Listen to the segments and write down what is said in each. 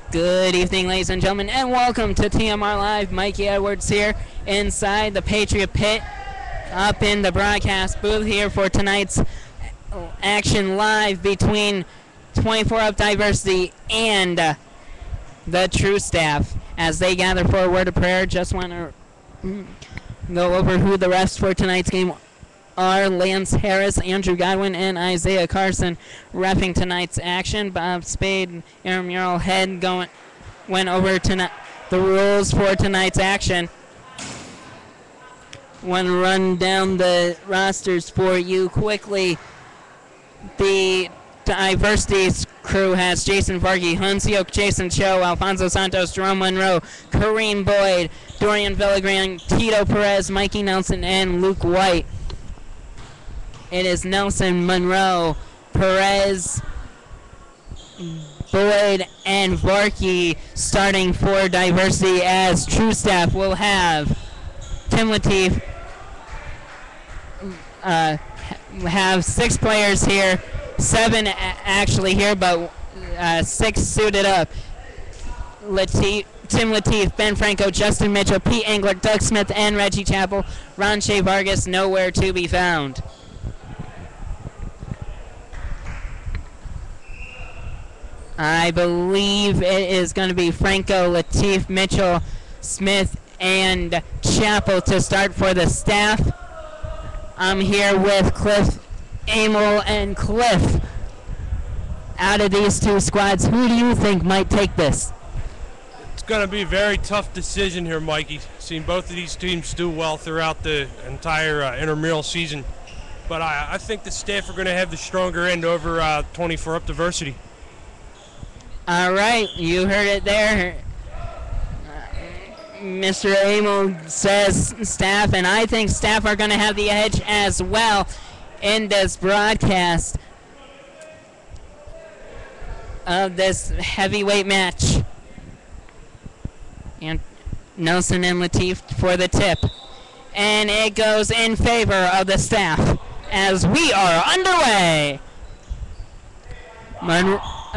Good evening, ladies and gentlemen, and welcome to TMR Live. Mikey Edwards here inside the Patriot Pit up in the broadcast booth here for tonight's action live between 24 Up Diversity and the True Staff. As they gather for a word of prayer, just want to go over who the refs for tonight's game are. Lance Harris, Andrew Godwin, and Isaiah Carson reffing tonight's action. Bob Spade, Intramural head went over the rules for tonight's action. Want to run down the rosters for you quickly. The Diversity crew has Jason Varkey, Hunsioke, Jason Cho, Alfonso Santos, Jerome Monroe, Kareem Boyd, Dorian Villagrán, Tito Perez, Mikey Nelson, and Luke White. It is Nelson, Monroe, Perez, Boyd, and Varkey starting for Diversity, as True Staff will have Tim Lateef, have 6 players here, 7 actually here, but 6 suited up. Tim Lateef, Ben Franco, Justin Mitchell, Pete Engler, Doug Smith, and Reggie Chappell. Ron Shea Vargas nowhere to be found. I believe it is going to be Franco, Lateef, Mitchell, Smith, and Chappell to start for the staff. I'm here with Cliff Amel and Cliff. Out of these 2 squads, who do you think might take this? It's going to be a very tough decision here, Mikey. Seen both of these teams do well throughout the entire intramural season. But I think the staff are going to have the stronger end over 24 Up Diversity. All right, you heard it there. Mr. Amel says staff, and I think staff are going to have the edge as well in this broadcast of this heavyweight match. And Nelson and Lateef for the tip. And it goes in favor of the staff as we are underway.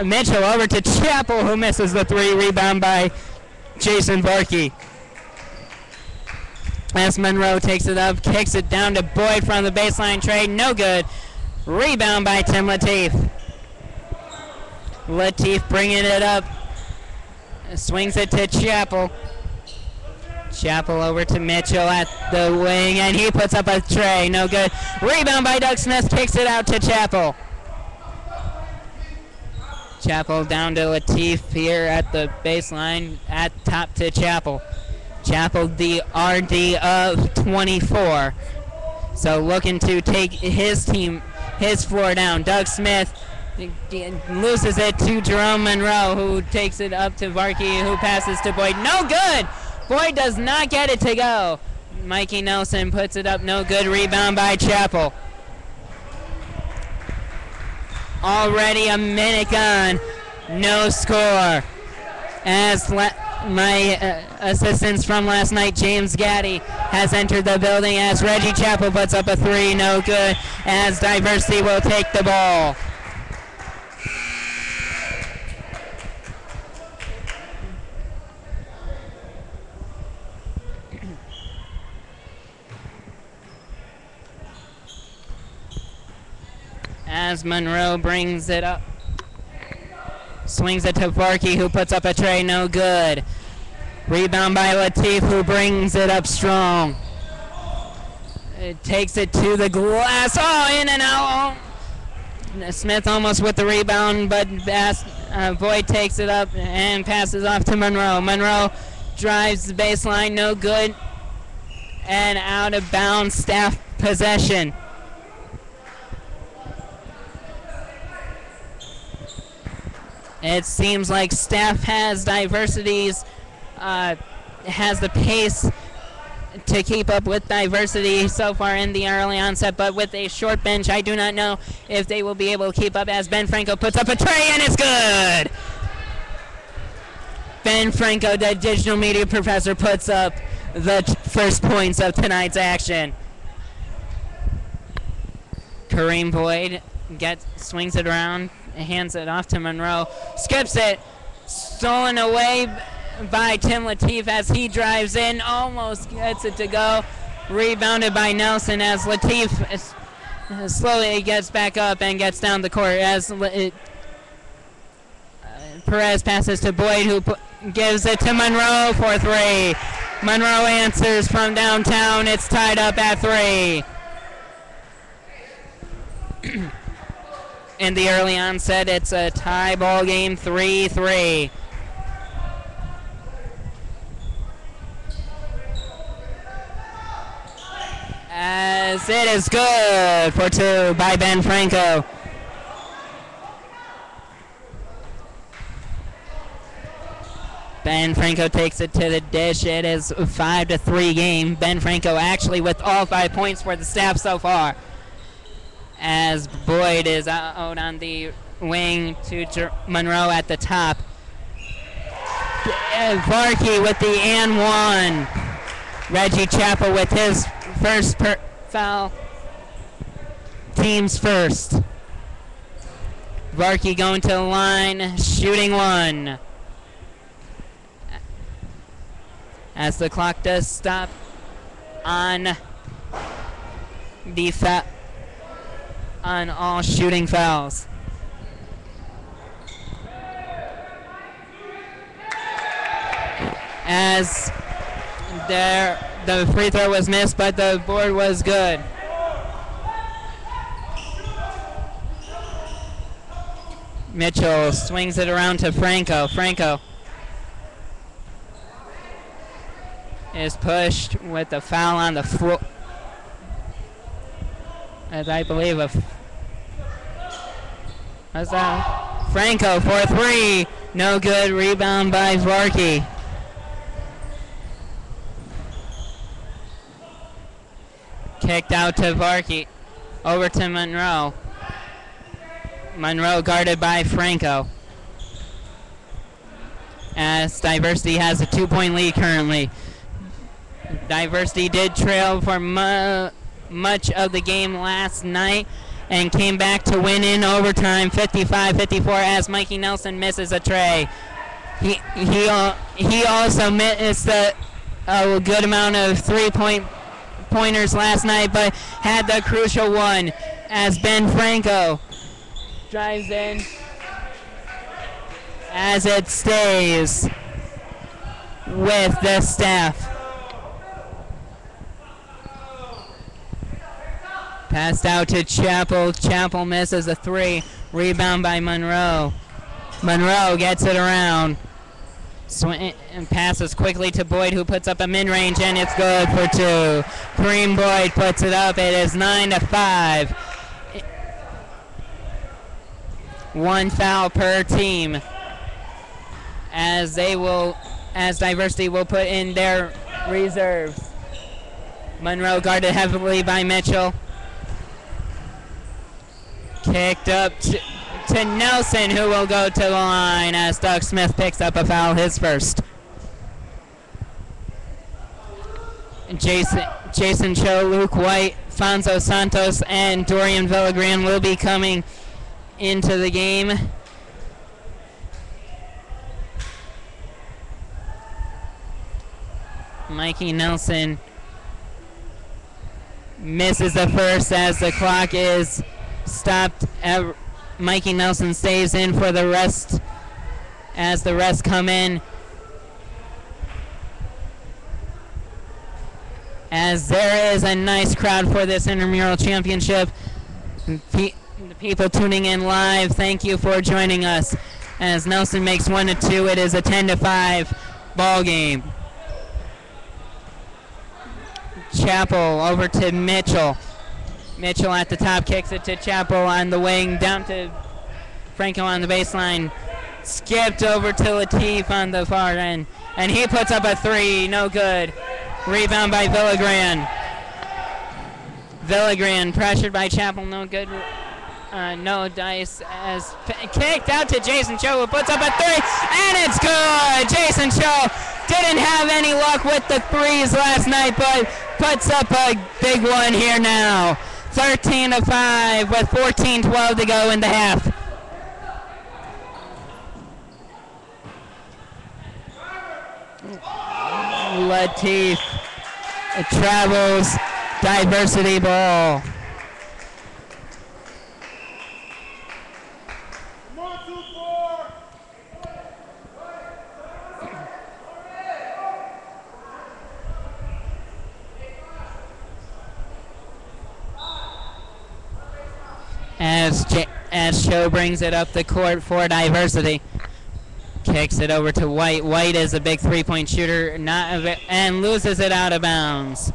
Mitchell over to Chappell, who misses the 3. Rebound by Jason Varkey. As Monroe takes it up, kicks it down to Boyd from the baseline trade. No good. Rebound by Tim Lateef. Lateef bringing it up. Swings it to Chappell. Chappell over to Mitchell at the wing, and he puts up a tray. No good. Rebound by Doug Smith. Kicks it out to Chappell. Chappell down to Lateef here at the baseline, at top to Chappell. Chappell, the RD of 24. So looking to take his floor down. Doug Smith loses it to Jerome Monroe, who takes it up to Varkey, who passes to Boyd. No good! Boyd does not get it to go. Mikey Nelson puts it up, no good. Rebound by Chappell. Already a minute gone, no score. As my assistants from last night, James Gaddy, has entered the building as Reggie Chappell puts up a 3, no good, as Diversity will take the ball. As Monroe brings it up. Swings it to Varkey, who puts up a tray, no good. Rebound by Lateef, who brings it up strong. It takes it to the glass. Oh, in and out. Smith almost with the rebound, but Boyd takes it up and passes off to Monroe. Monroe drives the baseline, no good. And out of bounds, staff possession. It seems like staff has Diversity's, has the pace to keep up with Diversity so far in the early onset, but with a short bench, I do not know if they will be able to keep up, as Ben Franco puts up a tray, and it's good! Ben Franco, the digital media professor, puts up the first points of tonight's action. Kareem Boyd swings it around, hands it off to Monroe, skips it, stolen away by Tim Latif as he drives in, almost gets it to go. Rebounded by Nelson as Latif slowly gets back up and gets down the court as Perez passes to Boyd, who gives it to Monroe for 3. Monroe answers from downtown. It's tied up at 3. In the early onset, it's a tie ball game, 3-3. As it is good for 2 by Ben Franco. Ben Franco takes it to the dish. It is a 5-3 game. Ben Franco actually with all 5 points for the staff so far. As Boyd is out on the wing to Monroe at the top. Varkey with the and 1. Reggie Chappell with his first foul. Team's first. Varkey going to the line, shooting 1. As the clock does stop on the on all shooting fouls. As the free throw was missed, but the board was good. Mitchell swings it around to Franco. Franco is pushed with a foul on the floor. As I believe what's that? Franco for 3. No good. Rebound by Varkey. Kicked out to Varkey. Over to Monroe. Monroe guarded by Franco. As Diversity has a 2-point lead currently. Diversity did trail for much of the game last night and came back to win in overtime 55-54 as Mikey Nelson misses a tray. He also missed a good amount of 3-pointers last night, but had the crucial one as Ben Franco drives in as it stays with the staff. Passed out to Chappell. Chappell misses a 3. Rebound by Monroe. Monroe gets it around. Swing and passes quickly to Boyd, who puts up a mid-range, and it's good for 2. Kareem Boyd puts it up. It is 9-5. 1 foul per team. As Diversity will put in their reserves. Monroe guarded heavily by Mitchell. Kicked up to Nelson, who will go to the line as Doug Smith picks up a foul, his first. Jason Cho, Luke White, Fonzo Santos, and Dorian Villagran will be coming into the game. Mikey Nelson misses the first as the clock is stopped. Mikey Nelson stays in for the rest as the rest come in. As there is a nice crowd for this intramural championship. The people tuning in live, thank you for joining us. As Nelson makes 1-2, it is a 10-5 ball game. Chappell over to Mitchell. Mitchell at the top kicks it to Chappell on the wing, down to Franco on the baseline. Skipped over to Latif on the far end, and he puts up a 3, no good. Rebound by Villagran. Villagran pressured by Chappell, no good. No dice as kicked out to Jason Cho, who puts up a 3, and it's good. Jason Cho didn't have any luck with the 3s last night, but puts up a big one here now. 13-5 with 14-12 to go in the half. Latif. It travels. Diversity ball. As Cho brings it up the court for Diversity. Kicks it over to White. White is a big three-point shooter, and loses it out of bounds.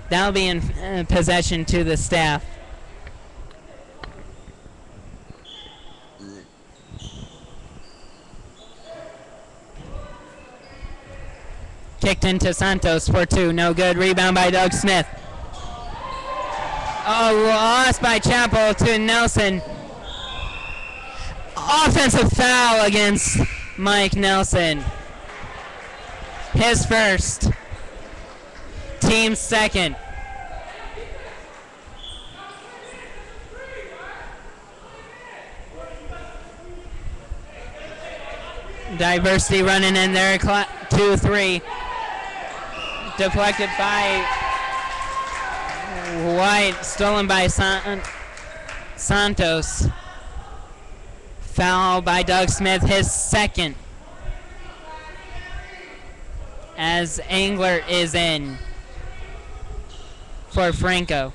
That'll be in possession to the staff. Kicked into Santos for two. No good. Rebound by Doug Smith. Oh, lost by Chappell to Nelson. Offensive foul against Mike Nelson. His first. Team second. Diversity running in there. 2-3. Deflected by White. Stolen by Santos. Foul by Doug Smith, his second. As Engler is in for Franco.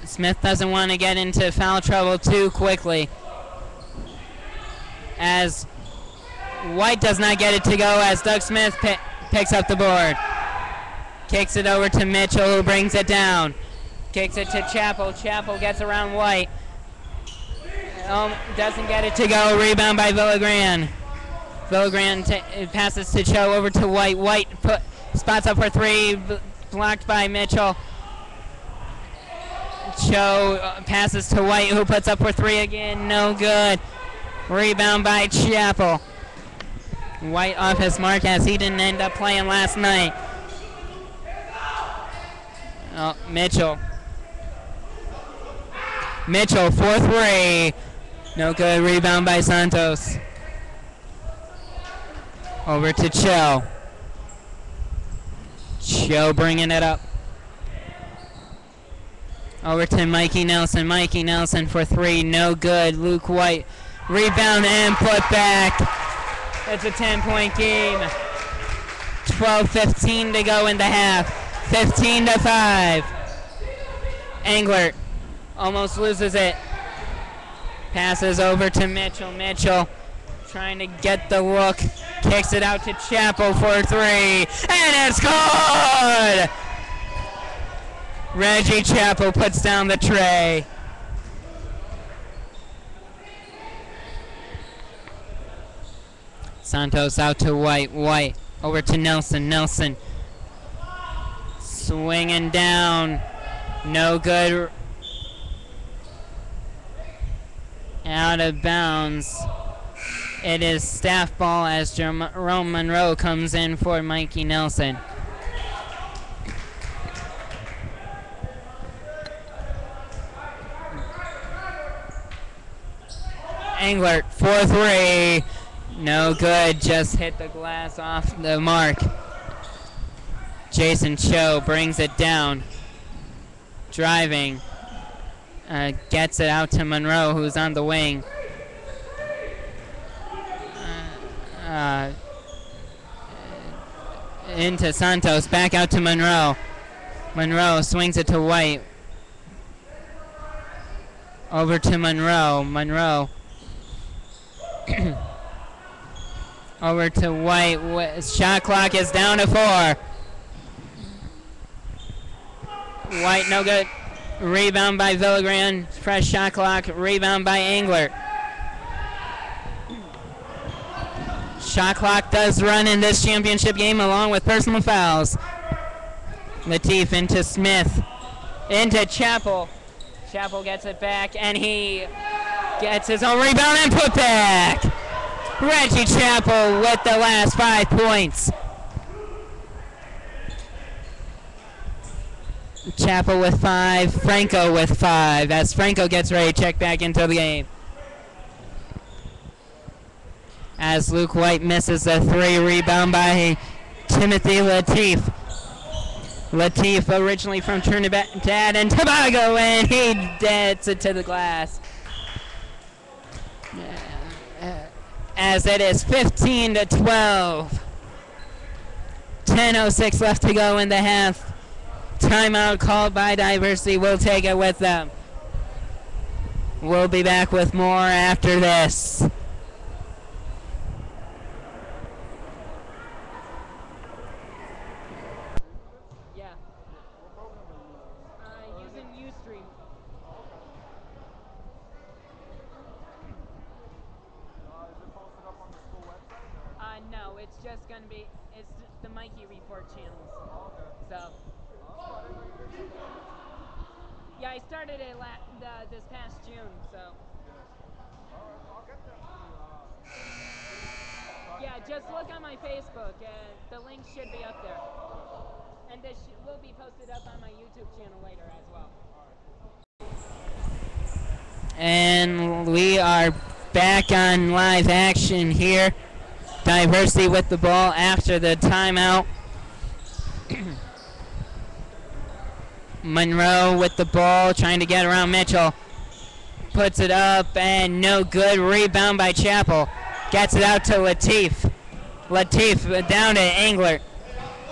Smith doesn't want to get into foul trouble too quickly. As White does not get it to go, as Doug Smith picks up the board. Kicks it over to Mitchell, who brings it down. Kicks it to Chappell. Chappell gets around White. Doesn't get it to go. Rebound by Villagran. Villagran passes to Cho, over to White. White spots up for three. Blocked by Mitchell. Cho passes to White, who puts up for three again. No good. Rebound by Chappell. White off his mark, as he didn't end up playing last night. Mitchell. Mitchell for three. No good. Rebound by Santos. Over to Cho. Cho bringing it up. Over to Mikey Nelson. Mikey Nelson for three. No good. Luke White. Rebound and put back. It's a 10-point game. 12:15 to go in the half. 15-5. Englert almost loses it. Passes over to Mitchell. Mitchell trying to get the look. Kicks it out to Chappell for three. And it's good! Reggie Chappell puts down the tray. Santos out to White. White over to Nelson. Nelson swinging down. No good. Out of bounds. It is staff ball as Jerome Monroe comes in for Mikey Nelson. Englert for three. No good. Just hit the glass off the mark. Jason Cho brings it down. Driving. Gets it out to Monroe, who's on the wing. Into Santos. Back out to Monroe. Monroe swings it to White. Over to Monroe. Monroe. Over to White. Shot clock is down to 4. White, no good. Rebound by Villagran. Fresh shot clock. Rebound by Englert. Shot clock does run in this championship game along with personal fouls. Latif into Smith. Into Chappell. Chappell gets it back, and he gets his own rebound and put back. Reggie Chappell with the last 5 points. Chappell with 5, Franco with 5, as Franco gets ready to check back into the game. as Luke White misses a three. Rebound by Timothy Latif. Latif, originally from Trinidad and Tobago, and he gets it to the glass. As it is 15-12. 10:06 left to go in the half. Timeout called by Diversity. We'll take it with them. We'll be back with more after this. Yeah. Using Ustream. No, it's just going to be, it's the Mikey Report channels. So, yeah, I started it this past June, so. Yeah, just look on my Facebook, the link should be up there. And this will be posted up on my YouTube channel later as well. And we are back on live action here. Diversity with the ball after the timeout. Monroe with the ball, trying to get around Mitchell. Puts it up and no good. Rebound by Chappell. Gets it out to Latif. Latif down to Engler.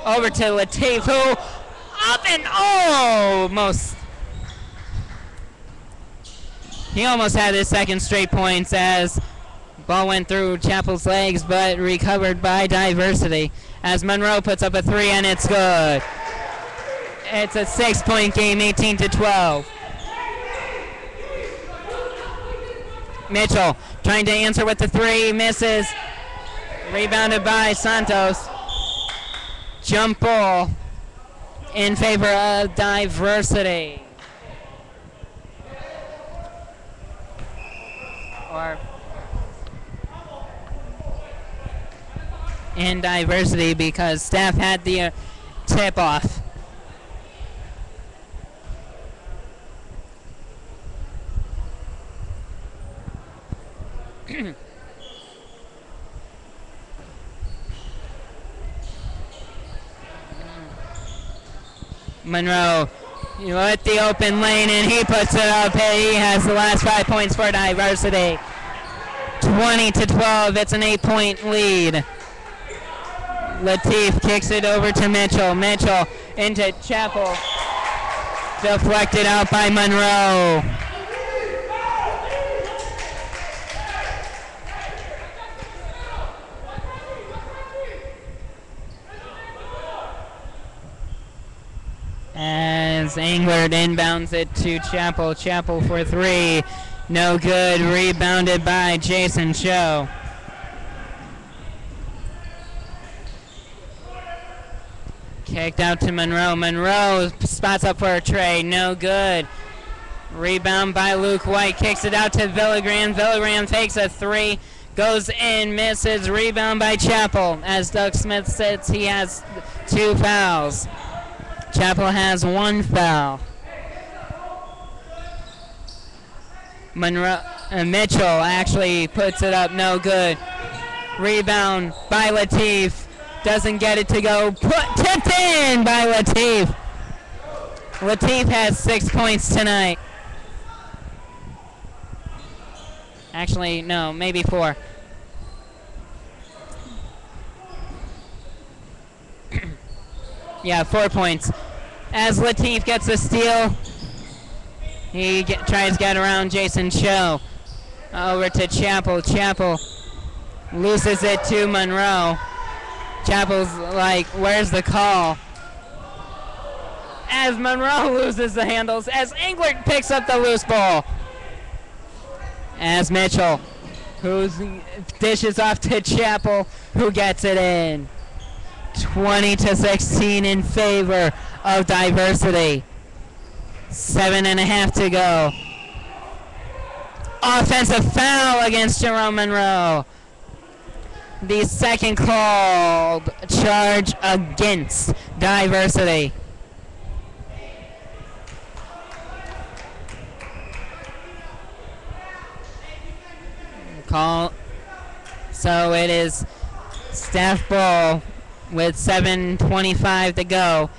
Over to Latif, who up and almost. He almost had his second straight points as ball went through Chappell's legs, but recovered by Diversity. As Monroe puts up a three, and it's good. It's a 6-point game, 18-12. Mitchell trying to answer with the three, misses. Rebounded by Santos. Jump ball in favor of Diversity. Or in Diversity because staff had the tip off. Monroe with the open lane, and he puts it up. He has the last 5 points for Diversity. 20-12. It's an 8-point lead. Latif kicks it over to Mitchell. Mitchell into Chappell. Deflected out by Monroe. As Englert inbounds it to Chappell. Chappell for three. No good. Rebounded by Jason Cho. Kicked out to Monroe. Monroe spots up for a tray. No good. Rebound by Luke White. Kicks it out to Villagrán. Villagrán takes a three. Goes in. Misses. Rebound by Chappell. As Doug Smith sits, he has 2 fouls. Chappell has 1 foul. Mitchell actually puts it up. No good. Rebound by Latif. Doesn't get it to go. Tipped in by Latif. Latif has 6 points tonight. Actually, no, maybe 4. Yeah, 4 points. As Latif gets a steal, he tries to get around Jason Cho. Over to Chappell. Chappell loses it to Monroe. Chappell's like, where's the call? As Monroe loses the handles, as Englert picks up the loose ball. As Mitchell, who dishes off to Chappell, who gets it in. 20-16 in favor of Diversity. 7.5 to go. Offensive foul against Jerome Monroe. The second called charge against Diversity. So it is staff ball with 7:25 to go.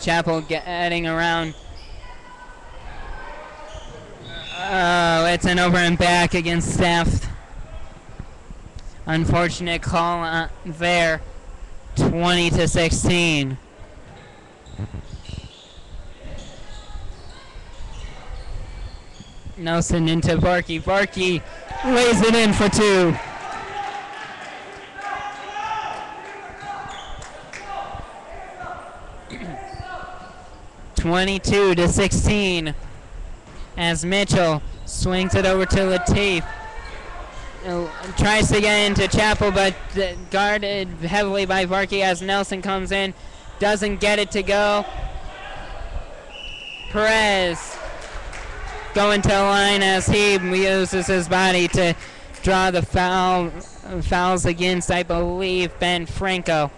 Chapel getting around. Oh, it's an over and back against staff. Unfortunate call there. 20-16. Nelson into Barkey. Barkey lays it in for 2. (22-16) as Mitchell swings it over to Latif. Tries to get into Chapel, but guarded heavily by Barkey as Nelson comes in. Doesn't get it to go. Perez going to the line as he uses his body to draw the fouls against, I believe, Ben Franco.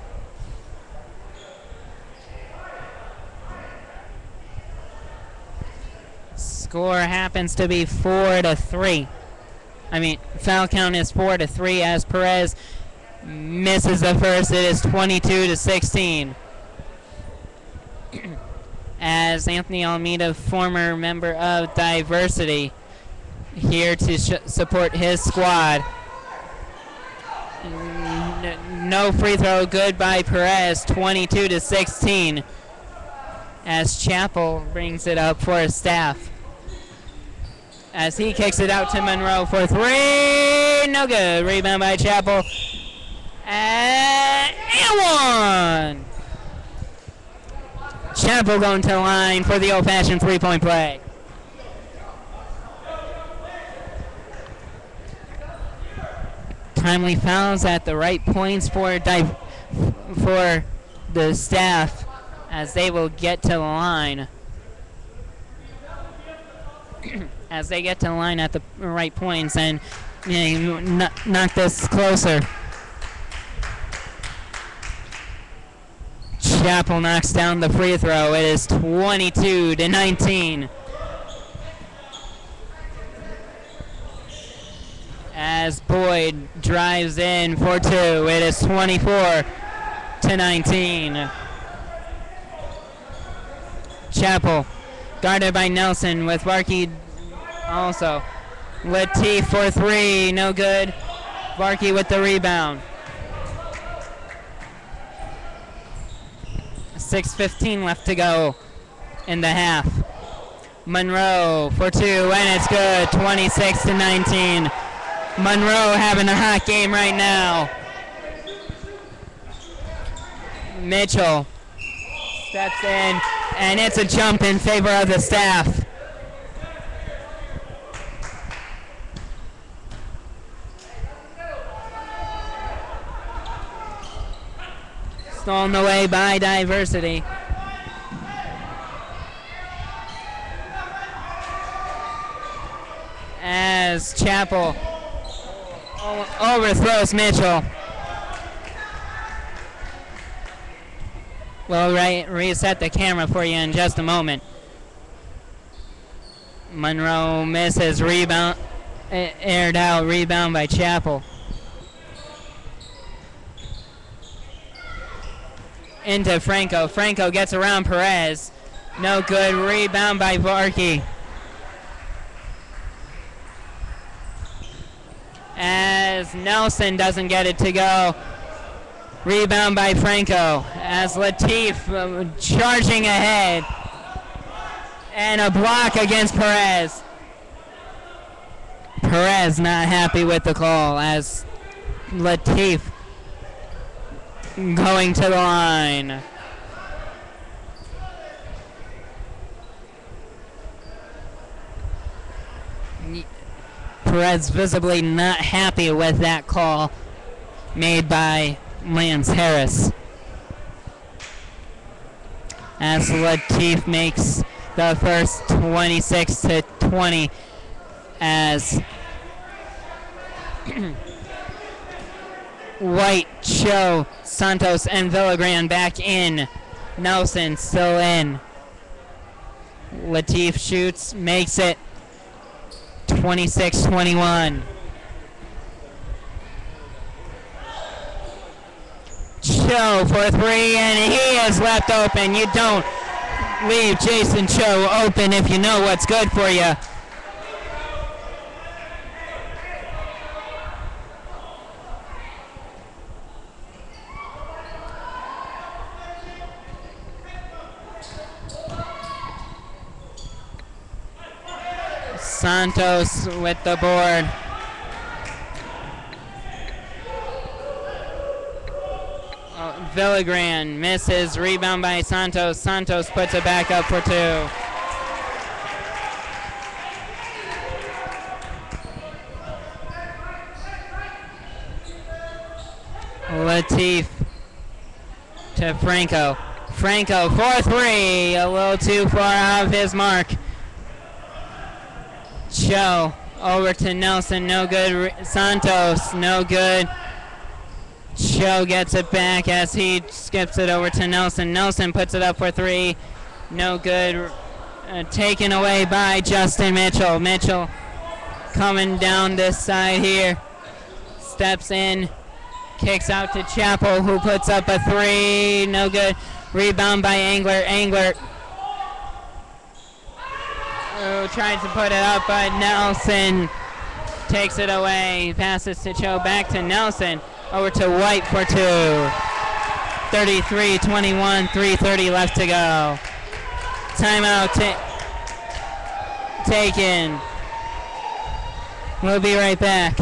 Score happens to be 4-3. I mean, foul count is 4-3 as Perez misses the first. It is 22-16. As Anthony Almeida, former member of Diversity, here to support his squad. No free throw, good by Perez, 22-16. As Chapel brings it up for his staff. As he kicks it out to Monroe for 3. No good. Rebound by Chapel. And 1. Chapel going to the line for the old-fashioned three-point play. Timely fouls at the right points for the staff as they will get to the line. As they get to the line at the right points and knock this closer. Chapel knocks down the free throw. It is 22-19. As Boyd drives in for 2, it is 24-19. Chapel guarded by Nelson with Barkey also. Latif for 3, no good. Barkey with the rebound. 6:15 left to go in the half. Monroe for 2, and it's good. 26-19. Monroe having a hot game right now. Mitchell steps in, and it's a jump in favor of the staff. Stolen away by Diversity. As Chapel overthrows Mitchell. We'll reset the camera for you in just a moment. Monroe misses, rebound, aired out, rebound by Chapel. Into Franco. Franco gets around Perez. No good. Rebound by Barkey. As Nelson doesn't get it to go. Rebound by Franco. As Latif charging ahead. And a block against Perez. Perez not happy with the call as Latif going to the line. Perez visibly not happy with that call made by Lance Harris. As Latif makes the first 26-20 as White, Cho, Santos, and Villagran back in. Nelson still in. Latif shoots, makes it 26-21. Cho for three, and he is left open. You don't leave Jason Cho open if you know what's good for you. Santos with the board. Villagran misses, rebound by Santos. Santos puts it back up for two. Latif to Franco. Franco for three, a little too far out of his mark. Cho over to Nelson, no good. Santos, no good. Cho gets it back as he skips it over to Nelson. Nelson puts it up for three, no good. Taken away by Justin Mitchell. Mitchell coming down this side here. Steps in, kicks out to Chappell, who puts up a three, no good. Rebound by Angler. Angler tries to put it up, but Nelson takes it away. Passes to Cho, back to Nelson, over to White for two. 33-21, 3:30 left to go. Timeout taken. We'll be right back.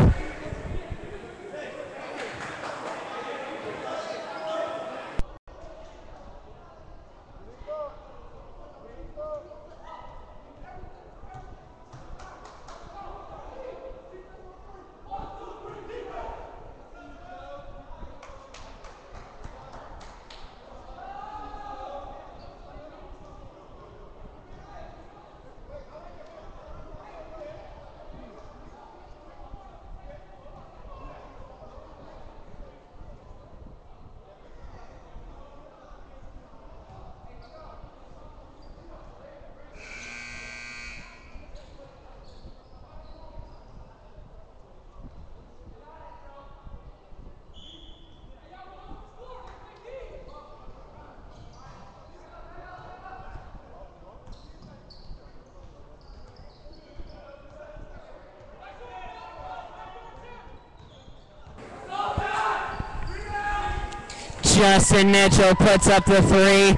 Justin Mitchell puts up the three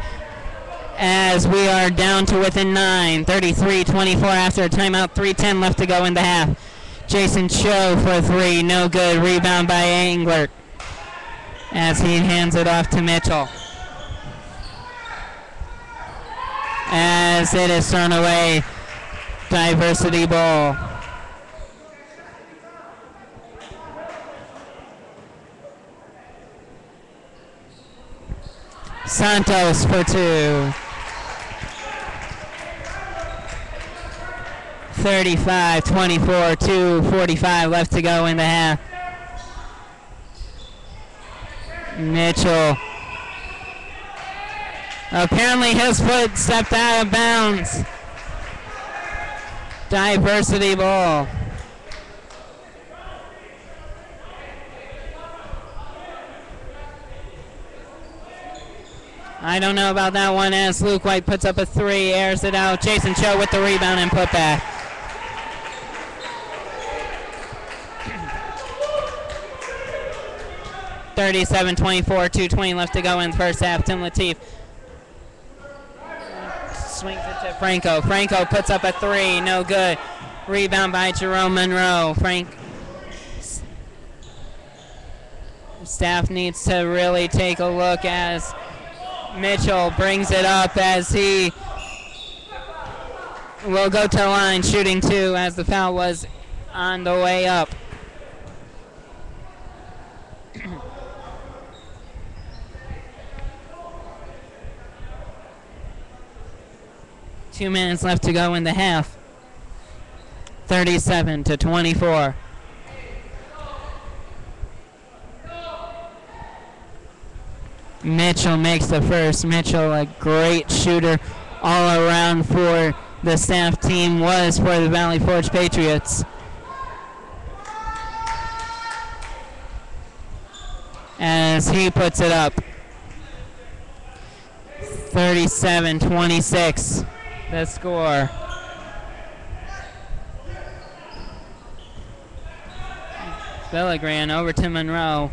as we are down to within 9. 33-24 after a timeout. 3:10 left to go in the half. Jason Cho for three, no good. Rebound by Angler as he hands it off to Mitchell. As it is thrown away. Diversity ball. Santos for two. 35-24, 2:45 left to go in the half. Mitchell. Apparently his foot stepped out of bounds. Diversity ball. I don't know about that one as Luke White puts up a three, airs it out. Jason Cho with the rebound and put back. (37-24), 2:20 left to go in the first half. Tim Latif swings it to Franco. Franco puts up a three, no good. Rebound by Jerome Monroe. Staff needs to really take a look as Mitchell brings it up as he will go to the line shooting two as the foul was on the way up. Two minutes left to go in the half. 37-24. Mitchell makes the first. Mitchell, a great shooter all around for the staff team was for the Valley Forge Patriots. As he puts it up. 37-26, the score. Villigran over to Monroe.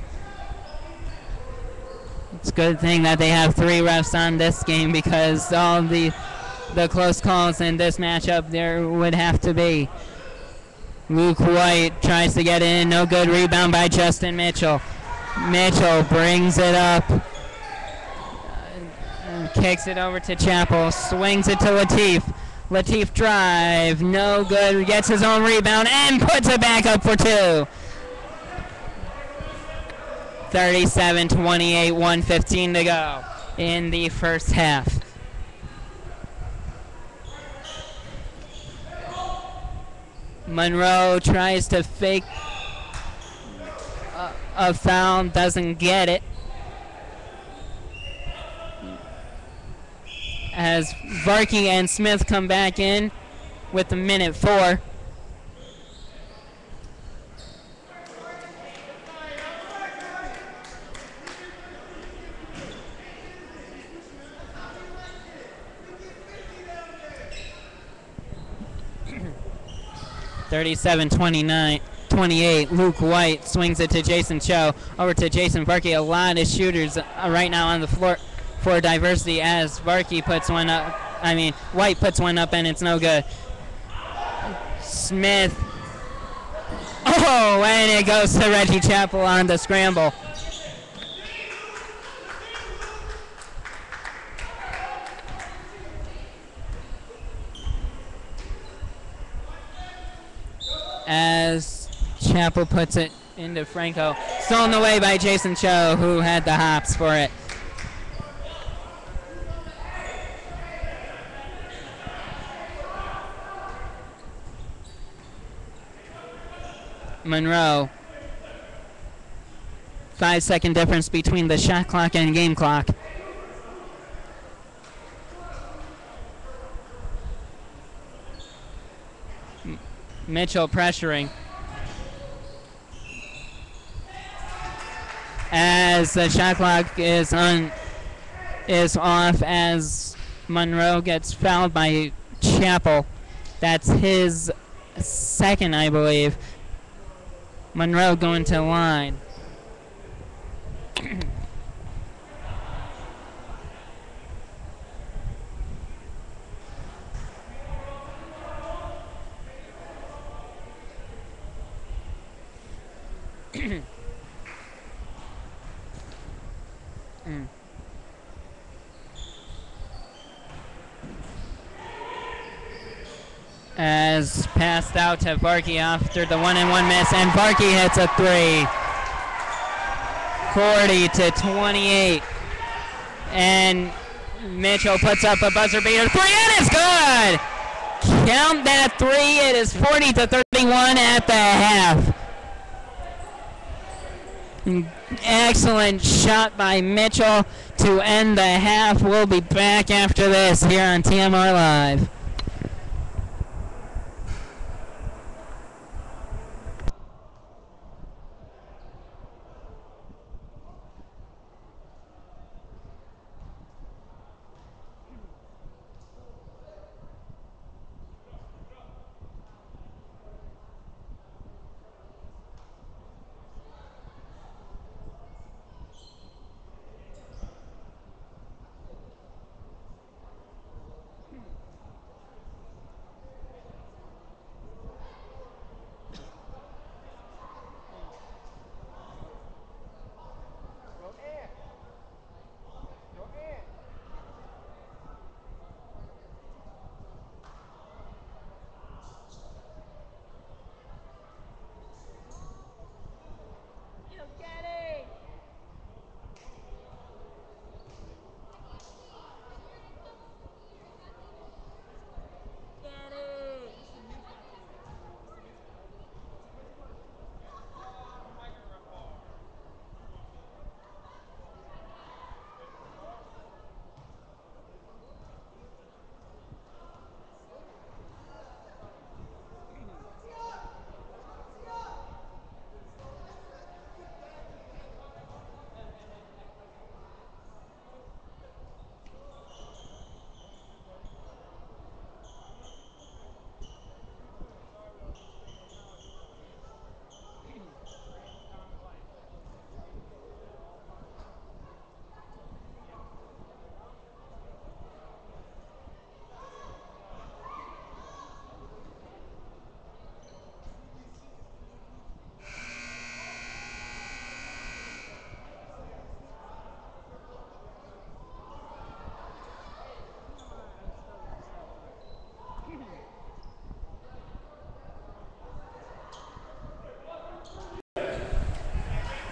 It's a good thing that they have 3 refs on this game because all the close calls in this matchup there would have to be. Luke White tries to get in. No good. Rebound by Justin Mitchell. Mitchell brings it up. Kicks it over to Chappell. Swings it to Latif. Latif drive. No good. Gets his own rebound and puts it back up for 2. 37-28, 1:15 to go in the first half. Monroe tries to fake a foul, doesn't get it. As Varkey and Smith come back in with a minute 4. (37-28). Luke White swings it to Jason Cho. Over to Jason Varkey. A lot of shooters right now on the floor for diversity as Varkey puts one up. White puts one up and it's no good. Smith. Oh, and it goes to Reggie Chappell on the scramble. As Chappell puts it into Franco. Stolen away by Jason Cho, who had the hops for it. Monroe. 5-second difference between the shot clock and game clock. Mitchell pressuring. As the shot clock is off as Monroe gets fouled by Chappell. That's his second, I believe. Monroe going to the line. As passed out to Varkey after the 1-and-1 miss, and Varkey hits a 3. 40-28. And Mitchell puts up a buzzer beater 3, and it's good! Count that 3. It is 40-31 at the half. Excellent shot by Mitchell to end the half. We'll be back after this here on TMR Live.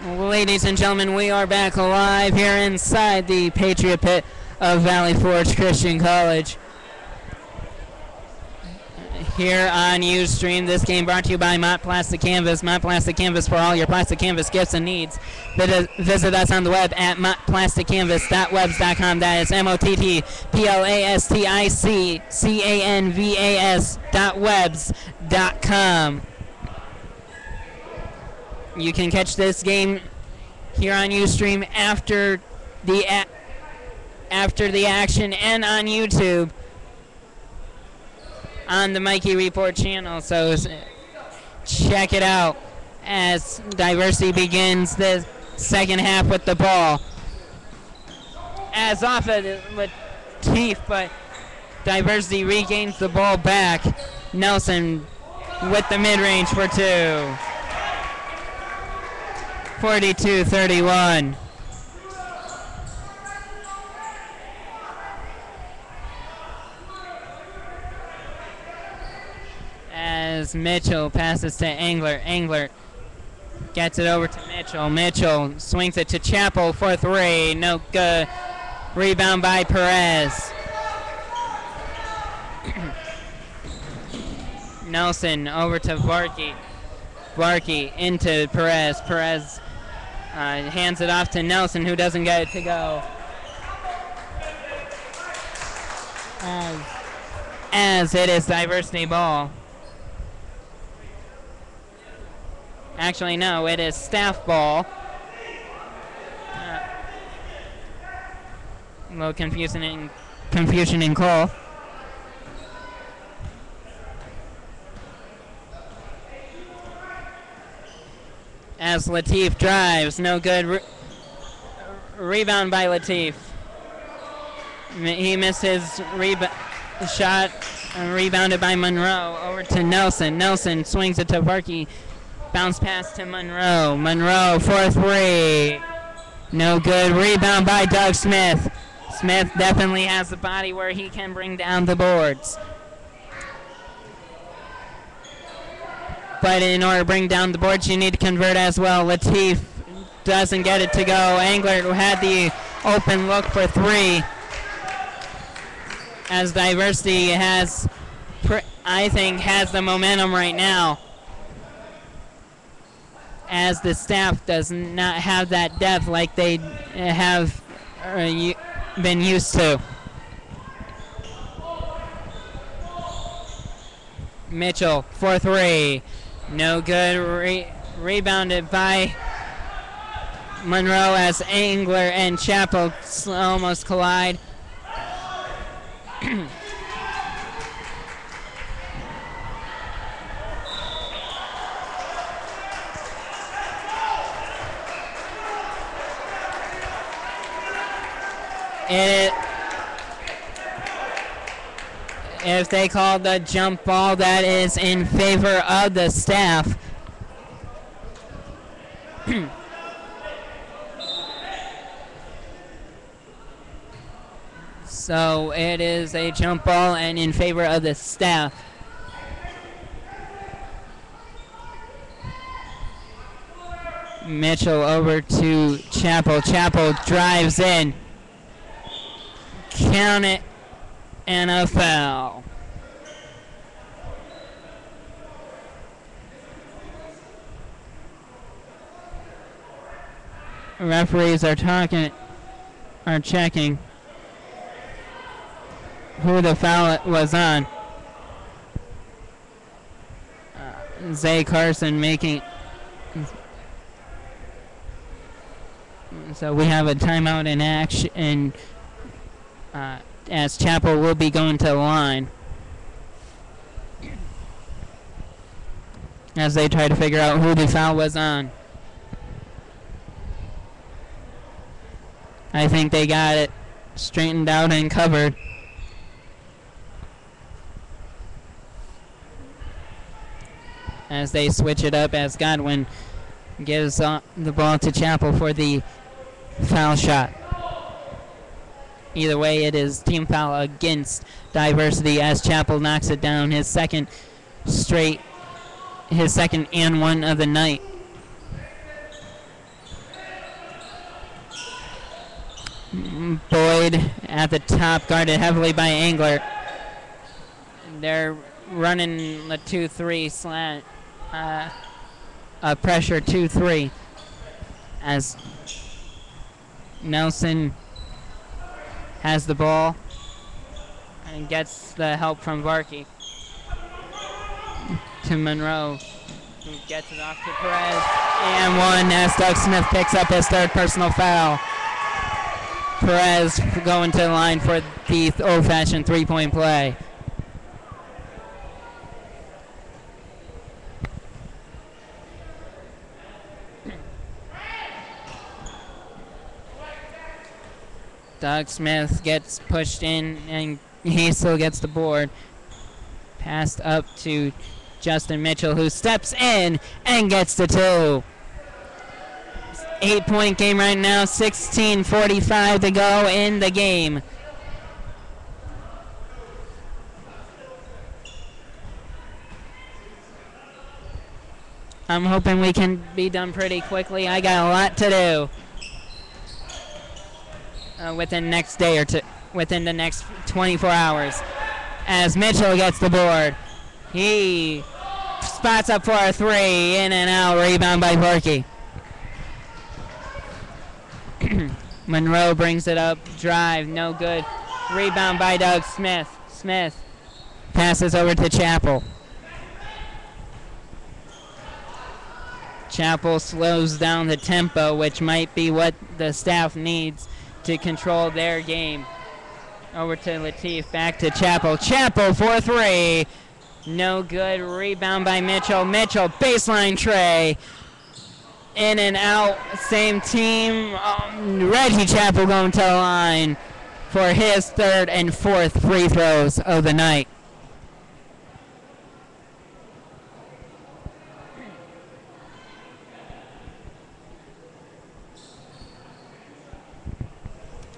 Ladies and gentlemen, we are back live here inside the Patriot Pit of Valley Forge Christian College. Here on Ustream, this game brought to you by Mott Plastic Canvas. Mott Plastic Canvas for all your plastic canvas gifts and needs. Visit us on the web at mottplasticcanvas.webs.com. That is mottplasticcanvas.webs.com. You can catch this game here on Ustream after the action and on YouTube on the Mikey Report channel. So check it out as Diversity begins the second half with the ball. As off of Latif, but Diversity regains the ball back. Nelson with the mid-range for two. 42-31. As Mitchell passes to Engler. Engler gets it over to Mitchell. Mitchell swings it to Chappell for three. No good. Rebound by Perez. Nelson over to Varkey. Varkey into Perez. Perez hands it off to Nelson, who doesn't get it to go. As it is Diversity ball. Actually, no, it is staff ball. A little confusion in call. As Latif drives, no good. Rebound by Latif. He missed his shot, rebounded by Monroe. Over to Nelson. Nelson swings it to Varkey. Bounce pass to Monroe. Monroe for three. No good. Rebound by Doug Smith. Smith definitely has the body where he can bring down the boards. But in order to bring down the boards, you need to convert as well. Latif doesn't get it to go. Angler had the open look for three. As Diversity has, I think, has the momentum right now. As the staff does not have that depth like they have been used to. Mitchell for three. No good. Rebounded by Monroe as Angler and Chappell almost collide. If they call the jump ball, that is in favor of the staff. So it is a jump ball and in favor of the staff. Mitchell over to Chappell. Chappell drives in. Count it. And a foul. Referees are checking who the foul was on. Zay Carson making. So we have a timeout in action. As Chappell will be going to the line as they try to figure out who the foul was on. I think they got it straightened out and covered. As they switch it up, as Godwin gives the ball to Chappell for the foul shot. Either way, it is team foul against Diversity as Chappell knocks it down, his second and one of the night. Boyd at the top, guarded heavily by Engler. They're running the 2-3 slant, pressure 2-3 as Nelson has the ball and gets the help from Varkey to Monroe, who gets it off to Perez, and one as Doug Smith picks up his third personal foul. Perez going to the line for the old-fashioned three-point play. Doug Smith gets pushed in, and he still gets the board. Passed up to Justin Mitchell, who steps in and gets the two. 8-point game right now, 16:45 to go in the game. I'm hoping we can be done pretty quickly. I got a lot to do. Within the next day or two, within the next 24 hours. As Mitchell gets the board, he spots up for a three, in and out, rebound by Varkey. Monroe brings it up, drive, no good. Rebound by Doug Smith. Smith passes over to Chappell. Chappell slows down the tempo, which might be what the staff needs to control their game. Over to Latif, back to Chappell. Chappell for three. No good. Rebound by Mitchell. Mitchell, baseline tray. In and out, same team. Reggie Chappell going to the line for his third and fourth free throws of the night.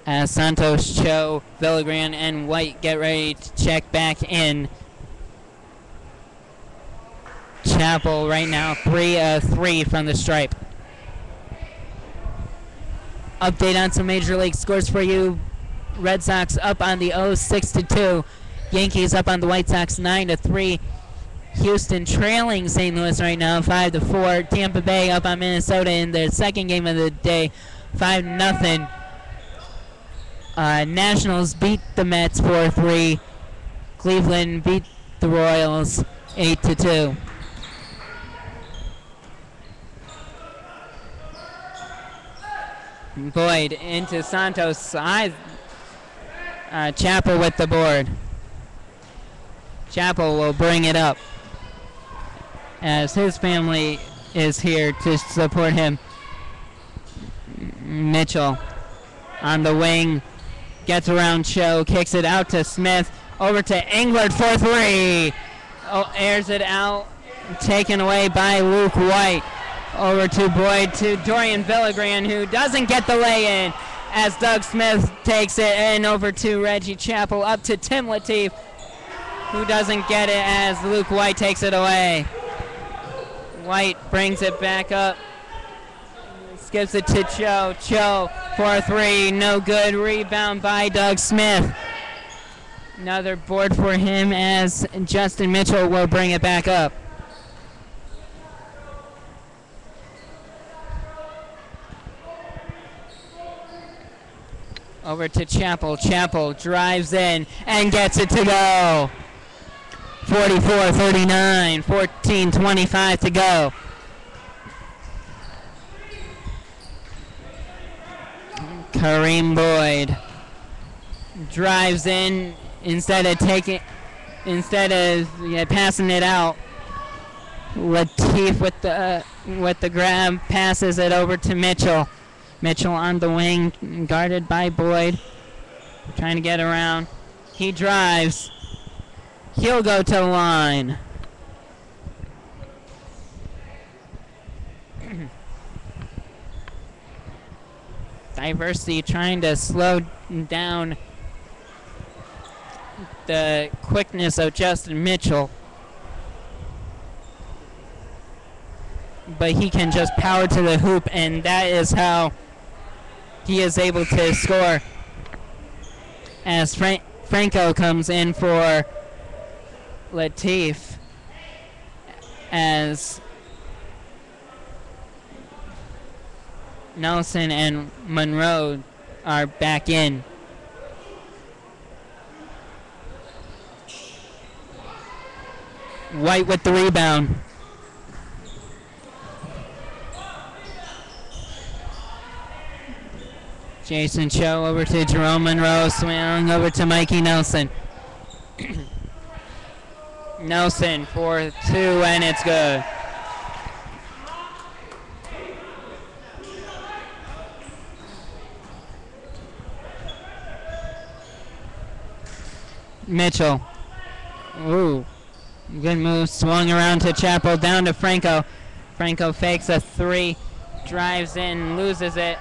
As Santos, Cho, Villagran, and White get ready to check back in. Chappell right now 3 of 3 from the stripe. Update on some Major League scores for you. Red Sox up on the O's 6-2. Yankees up on the White Sox 9-3. Houston trailing St. Louis right now 5-4. Tampa Bay up on Minnesota in their second game of the day 5-0. Nationals beat the Mets 4-3. Cleveland beat the Royals 8-2. Boyd into Santos. Chappell with the board. Chappell will bring it up as his family is here to support him. Mitchell on the wing. Gets around Cho, kicks it out to Smith, over to Englert for three. Oh, airs it out, taken away by Luke White. Over to Boyd, to Dorian Villagran, who doesn't get the lay-in as Doug Smith takes it, and over to Reggie Chappell, up to Tim Latif, who doesn't get it as Luke White takes it away. White brings it back up. Gives it to Cho. Cho for three. No good. Rebound by Doug Smith. Another board for him as Justin Mitchell will bring it back up. Over to Chappell. Chappell drives in and gets it to go. 44-39. 14:25 to go. Kareem Boyd drives in instead of passing it out. Latif with the grab, passes it over to Mitchell. Mitchell on the wing, guarded by Boyd, trying to get around. He drives. He'll go to the line. Diversity trying to slow down the quickness of Justin Mitchell. But he can just power to the hoop, and that is how he is able to score. as Franco comes in for Latif, as Nelson and Monroe are back in. White with the rebound. Jason Cho over to Jerome Monroe, swing over to Mikey Nelson. Nelson for 2, and it's good. Mitchell. Ooh. Good move. Swung around to Chappell. Down to Franco. Franco fakes a 3. Drives in. Loses it.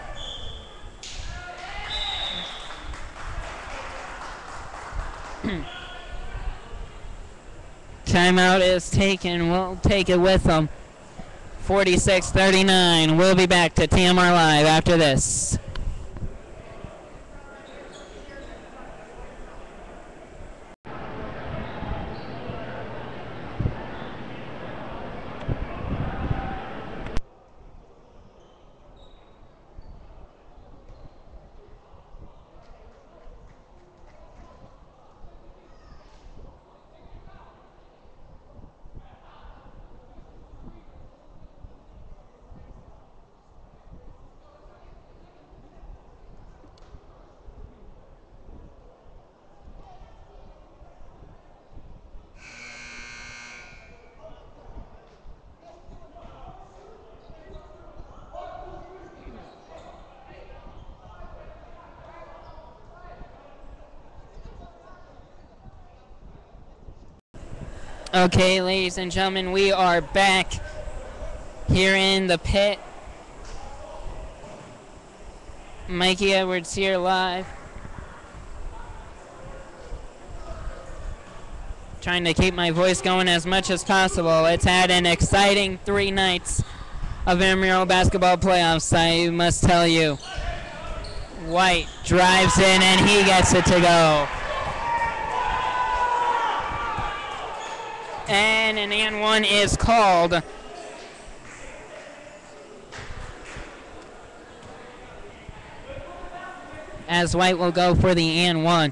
Timeout is taken. We'll take it with them. 46-39. We'll be back to TMR Live after this. Okay, ladies and gentlemen, we are back here in the pit. Mikey Edwards here live. Trying to keep my voice going as much as possible. It's had an exciting 3 nights of Intramural basketball playoffs, I must tell you. White drives in and he gets it to go. And an and 1 is called. As White will go for the and 1.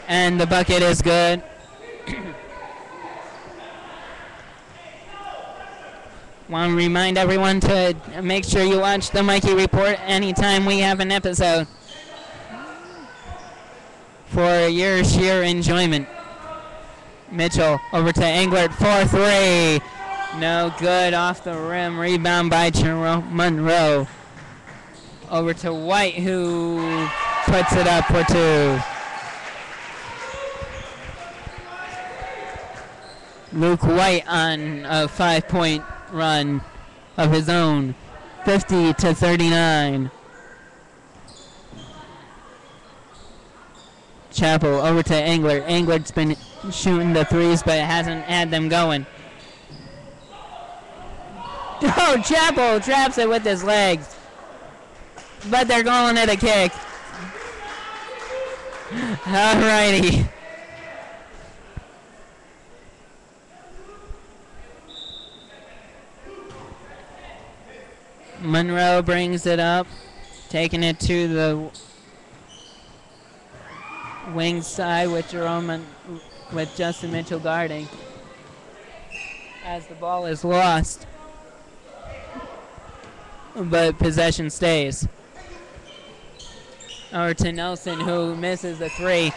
And the bucket is good. Want to remind everyone to make sure you watch the Mikey Report anytime we have an episode for your sheer enjoyment. Mitchell over to Englert for 3. No good, off the rim. Rebound by Jerome Monroe. Over to White, who puts it up for 2. Luke White on a 5-point run of his own, 50-39. Chappell over to Englert. Englert's been shooting the 3s, but hasn't had them going. Oh, Chappell traps it with his legs, but they're calling it a kick. Alrighty. Monroe brings it up, taking it to the wing side with with Justin Mitchell guarding as the ball is lost, but possession stays. Over to Nelson, who misses a 3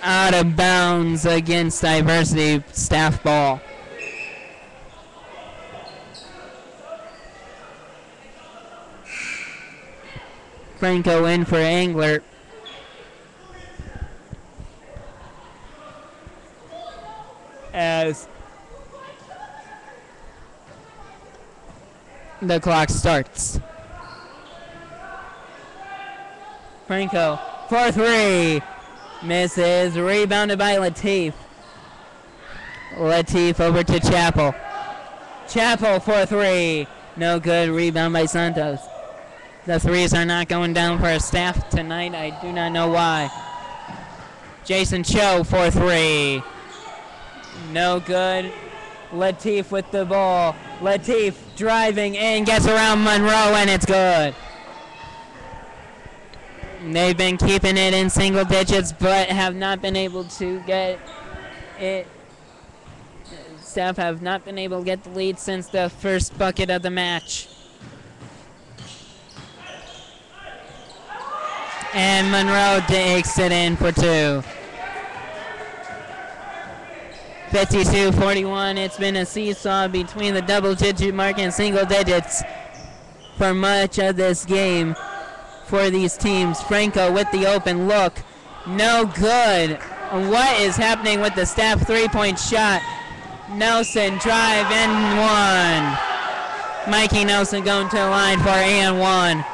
out of bounds against Diversity staff ball. Franco in for Englert. As the clock starts. Franco for three. Misses. Rebounded by Latif. Latif over to Chappell. Chappell for three. No good. Rebound by Santos. The threes are not going down for a staff tonight. I do not know why. Jason Cho for three. No good. Latif with the ball. Latif driving in, gets around Monroe, and it's good. They've been keeping it in single digits, but have not been able to get it. Staff have not been able to get the lead since the first bucket of the match. And Monroe takes it in for two. 52-41. It's been a seesaw between the double-digit mark and single digits for much of this game for these teams. Franco with the open look. No good. What is happening with the staff three-point shot? Nelson drive and one. Mikey Nelson going to the line for and one.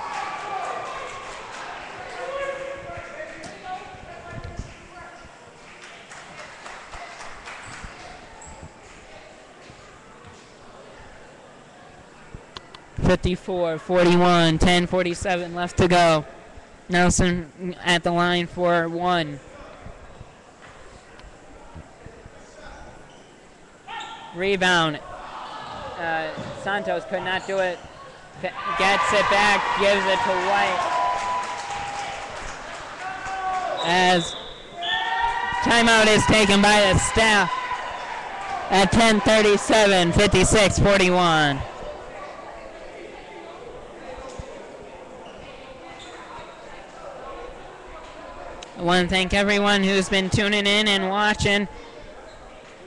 (54-41), 10:47 left to go. Nelson at the line for one. Rebound. Santos could not do it. Gets it back, gives it to White. As timeout is taken by the staff at 10:37, 56-41. I want to thank everyone who's been tuning in and watching,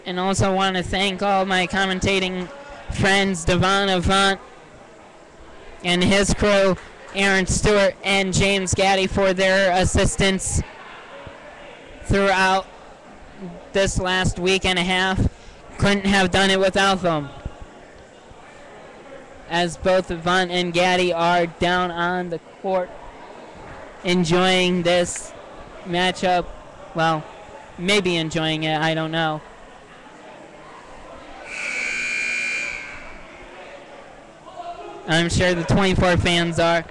and also want to thank all my commentating friends, Devon Avant and his crew, Aaron Stewart and James Gaddy, for their assistance throughout this last week and a half. Couldn't have done it without them, as both Avant and Gaddy are down on the court enjoying this matchup. Well, maybe enjoying it, I don't know. I'm sure the 24 fans are,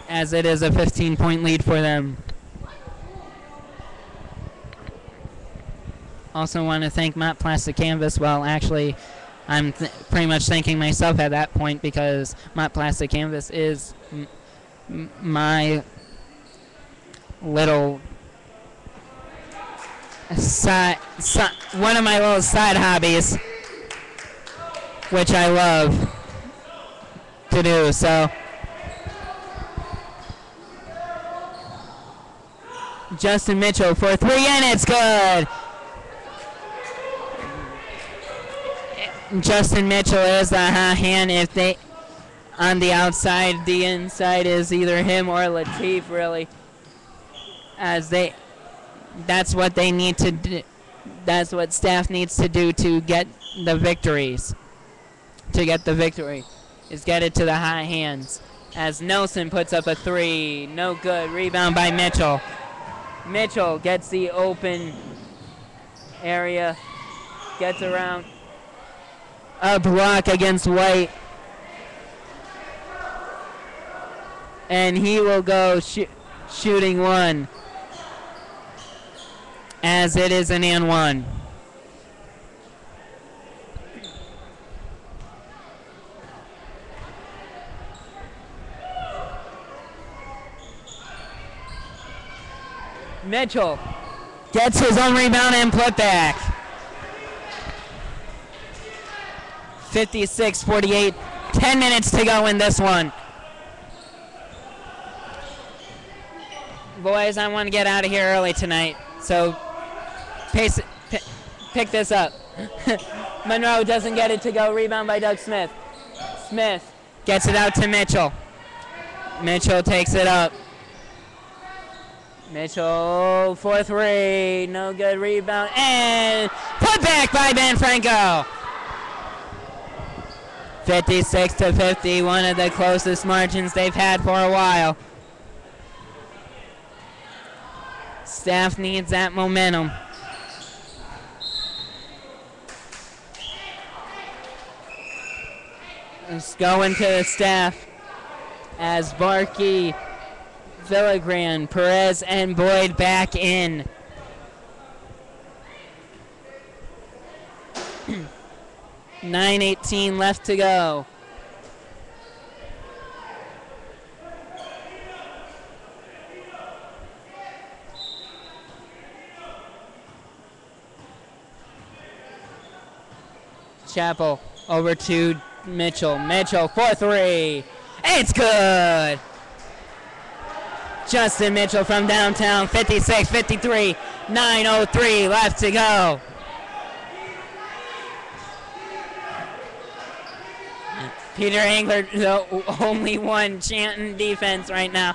as it is a 15-point lead for them. Also want to thank Mott Plastic Canvas. Well, actually, I'm pretty much thanking myself at that point, because Mott Plastic Canvas is my little one of my little side hobbies, which I love to do. So Justin Mitchell for three, and it's good. Justin Mitchell is the hot hand. If they on the outside, the inside is either him or Latif, really, as that's what they need to do. That's what staff needs to do to get the victories. To get the victory is get it to the high hands. As Nelson puts up a three, no good. Rebound by Mitchell. Mitchell gets the open area, gets around a block against White, and he will go shooting one, as it is an and one. Mitchell gets his own rebound and put back. 56-48, 10 minutes to go in this one. Boys, I want to get out of here early tonight, so pick this up. Monroe doesn't get it to go. Rebound by Doug Smith. Smith gets it out to Mitchell. Mitchell takes it up. Mitchell for three. No good. Rebound and put back by Ben Franco. 56-50, one of the closest margins they've had for a while. Staff needs that momentum. Let's go into the staff as Varkey, Villagran, Perez, and Boyd back in. $9:18 left to go. Chapel over to Mitchell. Mitchell for three. It's good. Justin Mitchell from downtown, 56-53, 9:03 left to go. Peter Angler, the only one chanting defense right now.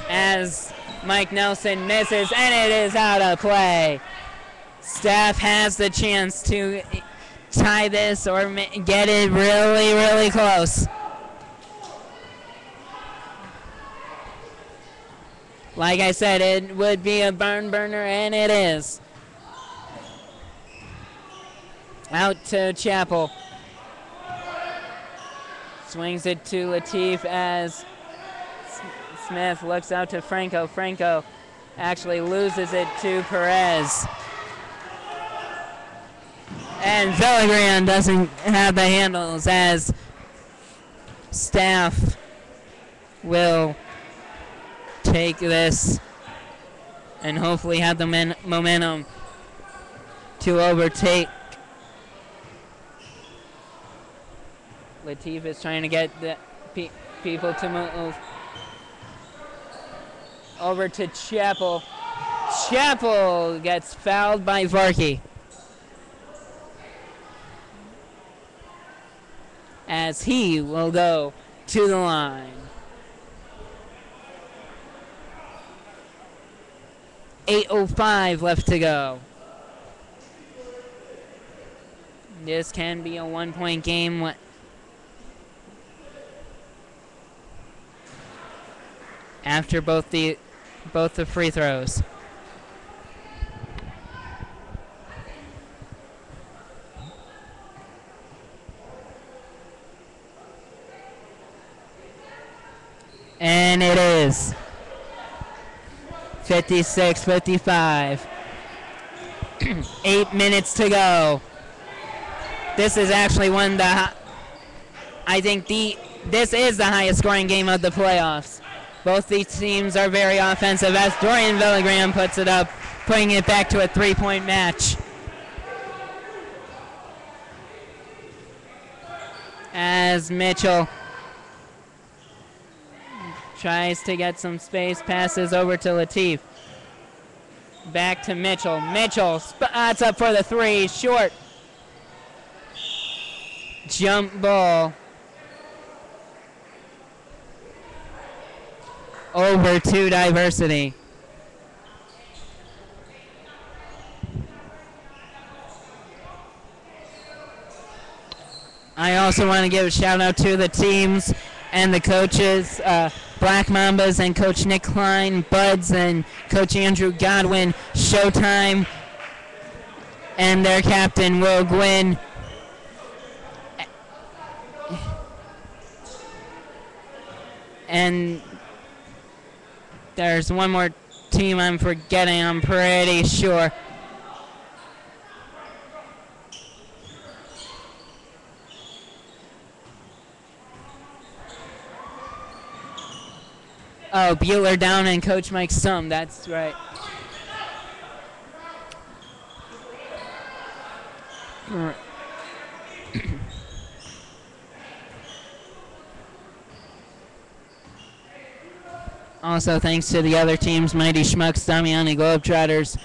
As Mike Nelson misses, and it is out of play. Staff has the chance to tie this or get it really, really close. Like I said, it would be a barn burner, and it is. Out to Chapel. Swings it to Latif as Smith looks out to Franco. Franco actually loses it to Perez. And Villagran doesn't have the handles as Staff will take this and hopefully have the momentum to overtake. Latif is trying to get the people to move over to Chapel. Chapel gets fouled by Varkey as he will go to the line. 8:05 left to go. This can be a one-point game. After both the free throws. And it is 56-55. 8 minutes to go. This is actually this is the highest scoring game of the playoffs. Both these teams are very offensive as Dorian Villagran puts it up, putting it back to a 3-point match. As Mitchell tries to get some space, passes over to Latif. Back to Mitchell. Mitchell spots up for the three, short. Jump ball. Over to Diversity. I also want to give a shout out to the teams and the coaches, Black Mambas and Coach Nick Klein, Buds and Coach Andrew Godwin, Showtime, and their captain, Will Gwynn. And there's one more team I'm forgetting, I'm pretty sure. Oh, Bueller Down and Coach Mike Sum, that's right. Also, thanks to the other teams, Mighty Schmucks, Damiani Globetrotters,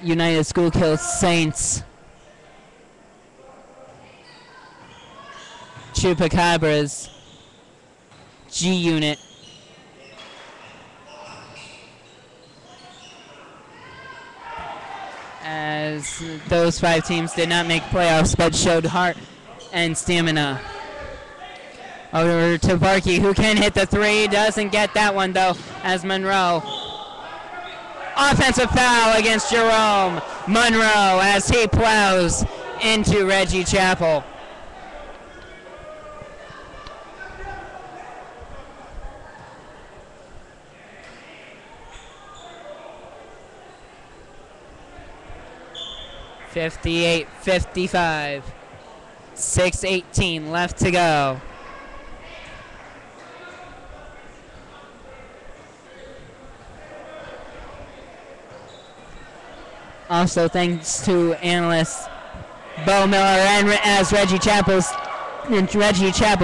United Schuylkill Saints, Chupacabras, G Unit, as those 5 teams did not make playoffs but showed heart and stamina. Over to Varkey, who can hit the three. Doesn't get that one, though, as Monroe. Offensive foul against Jerome Monroe as he plows into Reggie Chapel. (58-55). 6:18 left to go. Also thanks to analyst Bo Miller, and as Reggie Chapel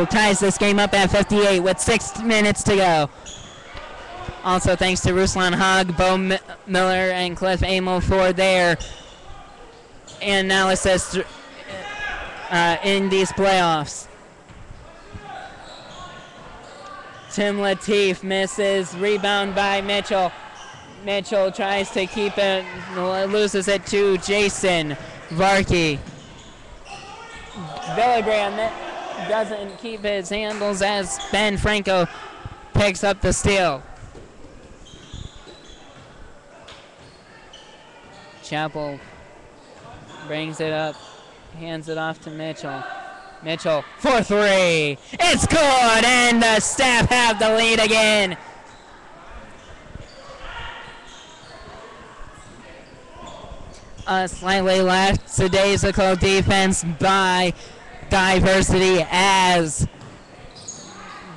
ties this game up at 58 with 6 minutes to go. Also thanks to Ruslan Hogg, Bo Miller, and Cliff Amel for their analysis in these playoffs. Tim Lateef misses, rebound by Mitchell. Mitchell tries to keep it, loses it to Jason Varkey. Villebrand doesn't keep his handles as Ben Franco picks up the steal. Chapel brings it up, hands it off to Mitchell. Mitchell for three. It's good, and the Staff have the lead again. A slightly lackadaisical defense by Diversity as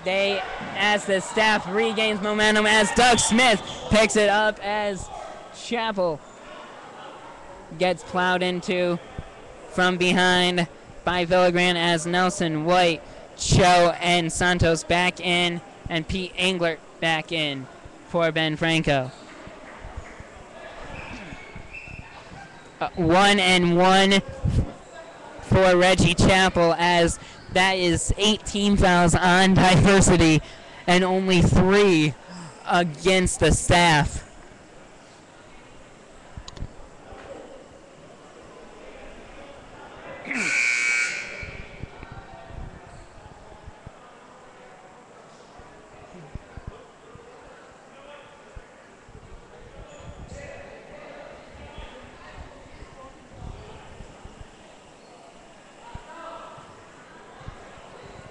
the Staff regains momentum as Doug Smith picks it up as Chapel gets plowed into from behind by Villegrand as Nelson, White, Cho, and Santos back in, and Pete Englert back in for Ben Franco. 1-1 for Reggie Chapel, as that is 18 fouls on Diversity and only 3 against the Staff.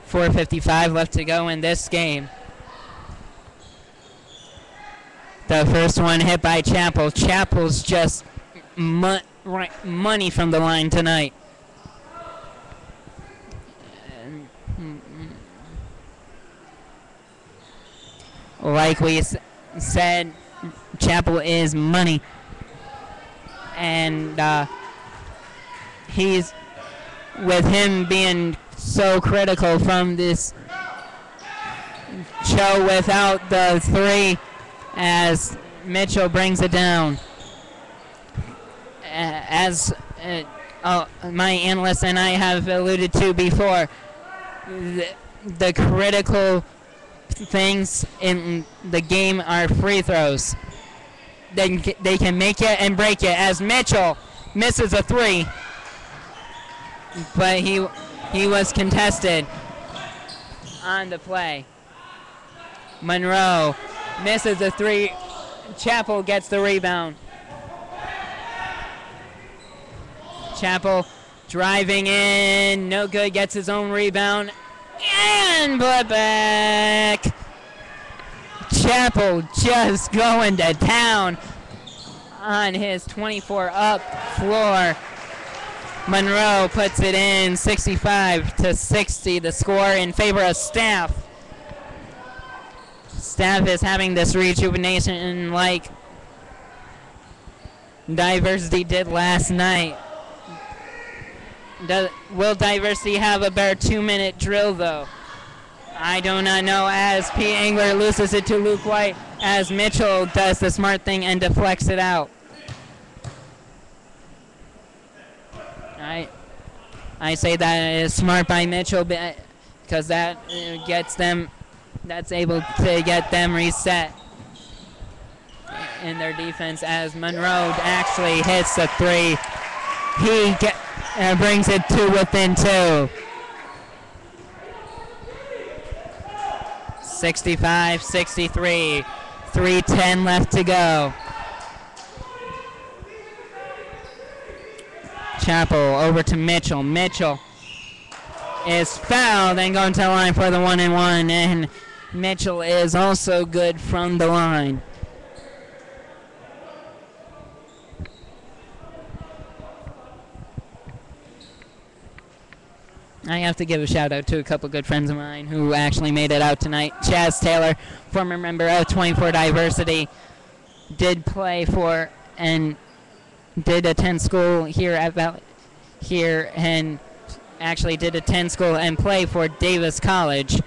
.455 left to go in this game. The first one hit by Chapel. Chapel's just money from the line tonight. Like we said, Chapel is money. And he's, with him being so critical from this show without the three, as Mitchell brings it down. As my analyst and I have alluded to before, the critical things in the game are free throws. They can make it and break it, as Mitchell misses a three, but he was contested on the play. Monroe misses a three. Chapel gets the rebound. Chapel driving in, no good, gets his own rebound, and put back. Chapel just going to town on his 24-up floor. Monroe puts it in, 65-60, the score in favor of Staff. Staff is having this rejuvenation like Diversity did last night. Will Diversity have a better 2-minute drill, though? I do not know, as Pete Engler loses it to Luke White, as Mitchell does the smart thing and deflects it out. I say that is smart by Mitchell because that gets them, that's able to get them reset in their defense, as Monroe actually hits the three. He brings it to within 2. 65-63. 3:10 left to go. Chapel over to Mitchell. Mitchell is fouled and going to the line for the 1-and-1, and Mitchell is also good from the line. I have to give a shout out to a couple good friends of mine who actually made it out tonight. Chaz Taylor, former member of 24 Diversity, did play for and did attend school here at here and actually did attend school and play for Davis College.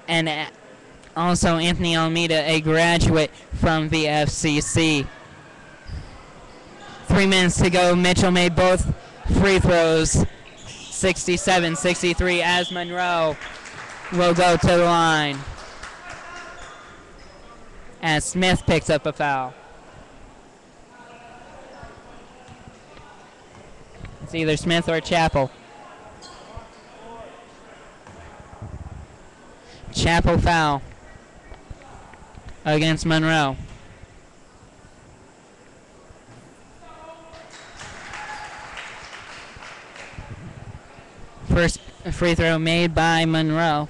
And also Anthony Almeida, a graduate from the FCC. 3 minutes to go. Mitchell made both free throws. 67-63 as Monroe will go to the line. As Smith picks up a foul. It's either Smith or Chapel. Chapel foul against Monroe. First free throw made by Monroe.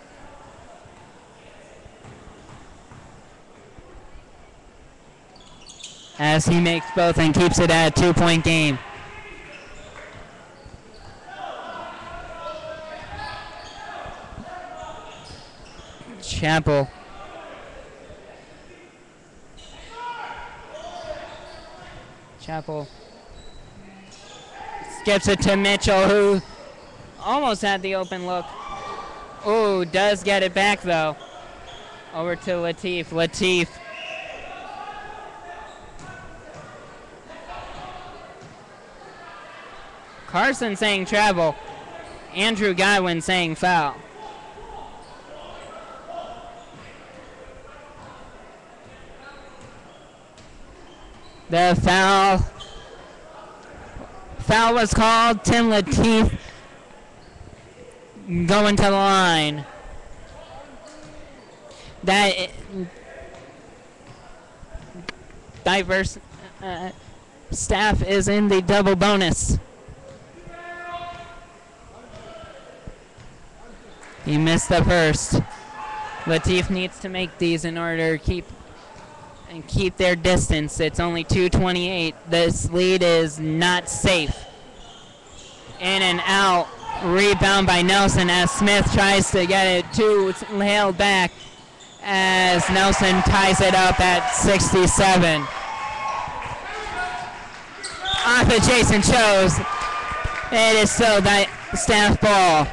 As he makes both and keeps it at a 2-point game. Chapel. Chapel skips it to Mitchell, who almost had the open look. Ooh, does get it back though. Over to Latif. Latif. Carson saying travel. Andrew Godwin saying foul. The foul was called. Tim Latif going to the line. That diverse staff is in the double bonus. He missed the first. Latif needs to make these in order to keep their distance. It's only 2:28. This lead is not safe. In and out. Rebound by Nelson as Smith tries to get it held back as Nelson ties it up at 67. Off of Jason Chose. It is still that staff ball.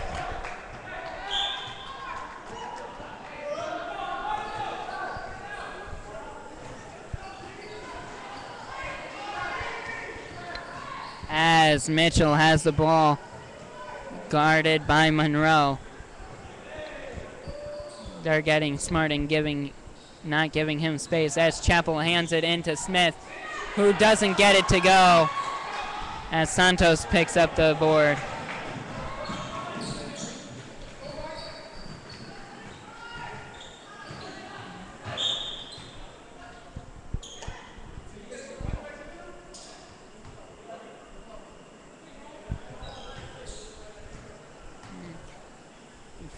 As Mitchell has the ball, guarded by Monroe. They're getting smart and not giving him space as Chapel hands it into Smith, who doesn't get it to go as Santos picks up the board.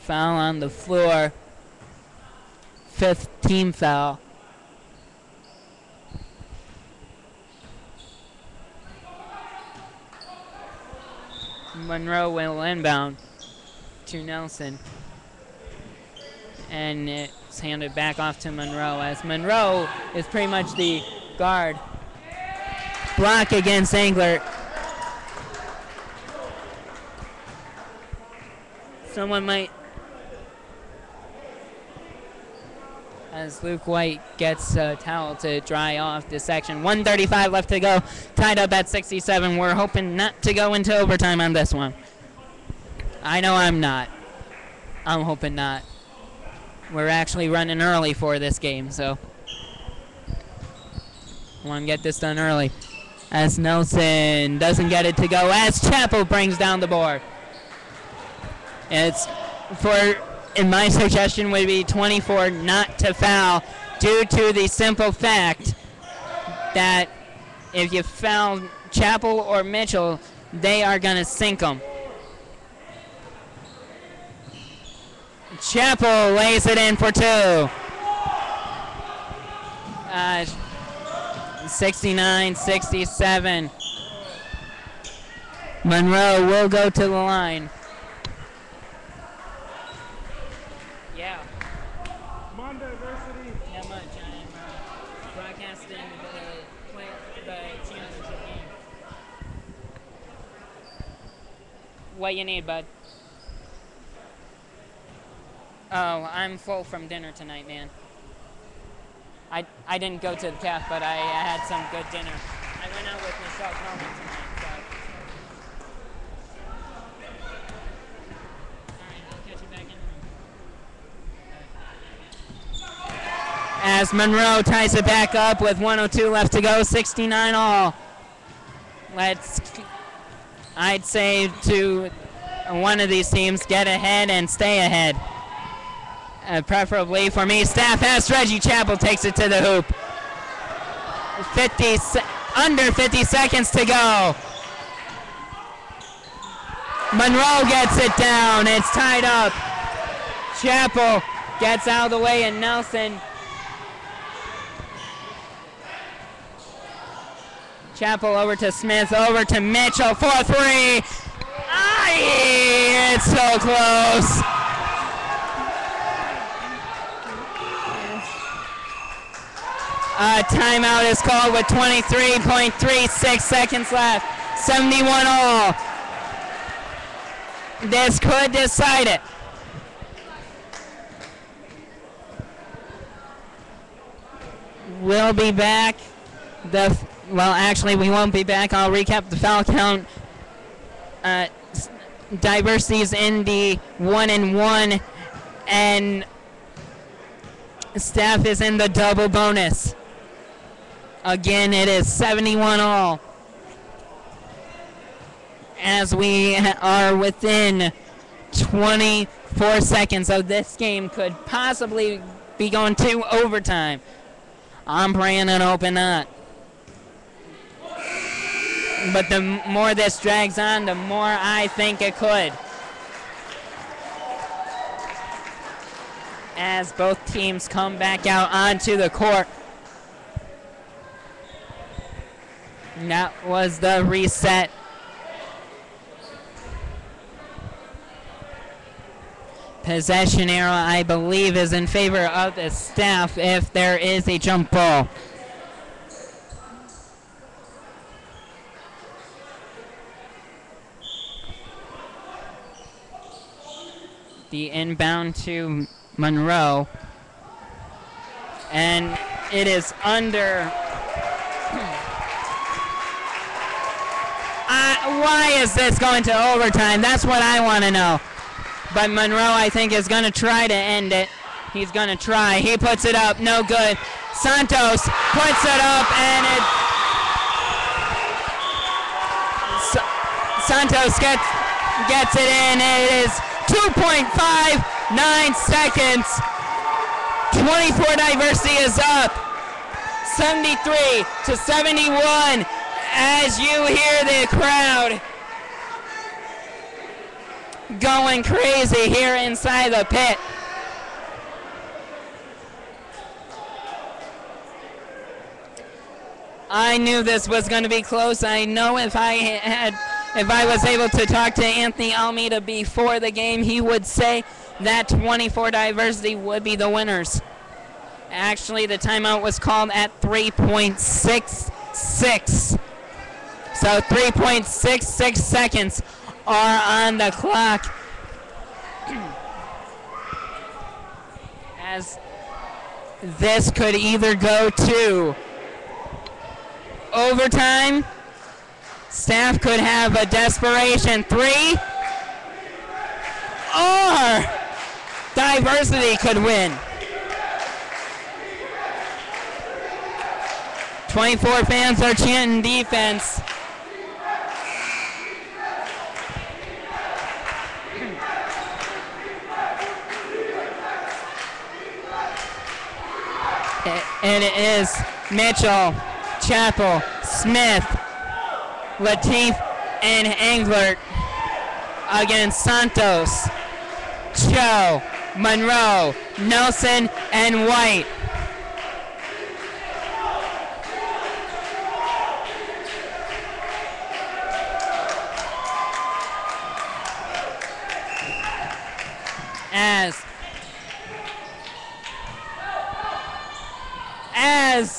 Foul on the floor. 5th team foul. Monroe will inbound to Nelson. And it's handed back off to Monroe as Monroe is pretty much the guard. Block against Angler. Someone might, as Luke White gets a towel to dry off this section. 1:35 left to go, tied up at 67. We're hoping not to go into overtime on this one. I know I'm not. I'm hoping not. We're actually running early for this game, so I want to get this done early. As Nelson doesn't get it to go, as Chapel brings down the board. It's for And my suggestion would be 24 not to foul due to the simple fact that if you foul Chapel or Mitchell, they are going to sink them. Chapel lays it in for 2. 69-67. Monroe will go to the line. Yeah. Monday University. Not much. I'm broadcasting the championship game. What you need, bud? Oh, I'm full from dinner tonight, man. I didn't go to the caf, but I had some good dinner. I went out with Michelle Coleman tonight, so. Alright, I'll catch you back in the room. As Monroe ties it back up with 1:02 left to go, 69 all. I'd say to one of these teams, get ahead and stay ahead. Preferably for me, Staff has Reggie Chapel takes it to the hoop. Under 50 seconds to go. Monroe gets it down. It's tied up. Chapel gets out of the way, and Nelson. Chapel over to Smith, over to Mitchell for 3. Aye, it's so close. Timeout is called with 23.36 seconds left. 71 all. This could decide it. We'll be back. Well, actually, we won't be back. I'll recap the foul count. Diversity's in the 1-and-1, and Staff is in the double bonus. Again, it is 71 all. As we are within 24 seconds of this game, could possibly be going to overtime. I'm praying and hoping not. But the more this drags on, the more I think it could. As both teams come back out onto the court. And that was the reset. Possession arrow, I believe, is in favor of the Staff if there is a jump ball. The inbound to Monroe. And it is under. Why is this going to overtime? That's what I want to know. But Monroe, I think, is going to try to end it. He's going to try. He puts it up. No good. Santos puts it up, and it. Santos gets it in. It is 2.59 seconds. 24 Diversity is up. 73-71. As you hear the crowd going crazy here inside the pit. I knew this was going to be close. I know if I was able to talk to Anthony Almeida before the game, he would say that 24 Diversity would be the winners. Actually, the timeout was called at 3.66. So 3.66 seconds are on the clock. As this could either go to overtime, Staff could have a desperation 3, or Diversity could win. 24 fans are chanting defense. And it is Mitchell, Chappell, Smith, Latif, and Englert against Santos, Cho, Monroe, Nelson, and White. And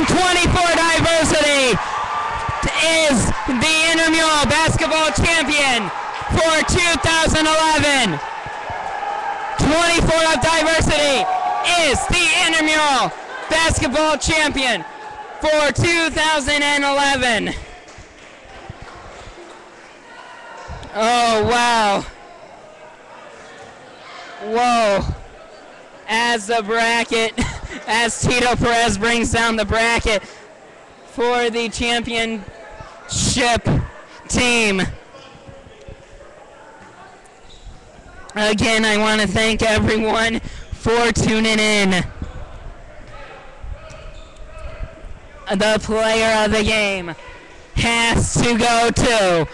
24 diversity is the Intramural basketball champion for 2011. 24 of diversity is the Intramural basketball champion for 2011. Oh, wow. Whoa. As Tito Perez brings down the bracket for the championship team. Again, I want to thank everyone for tuning in. The player of the game has to go to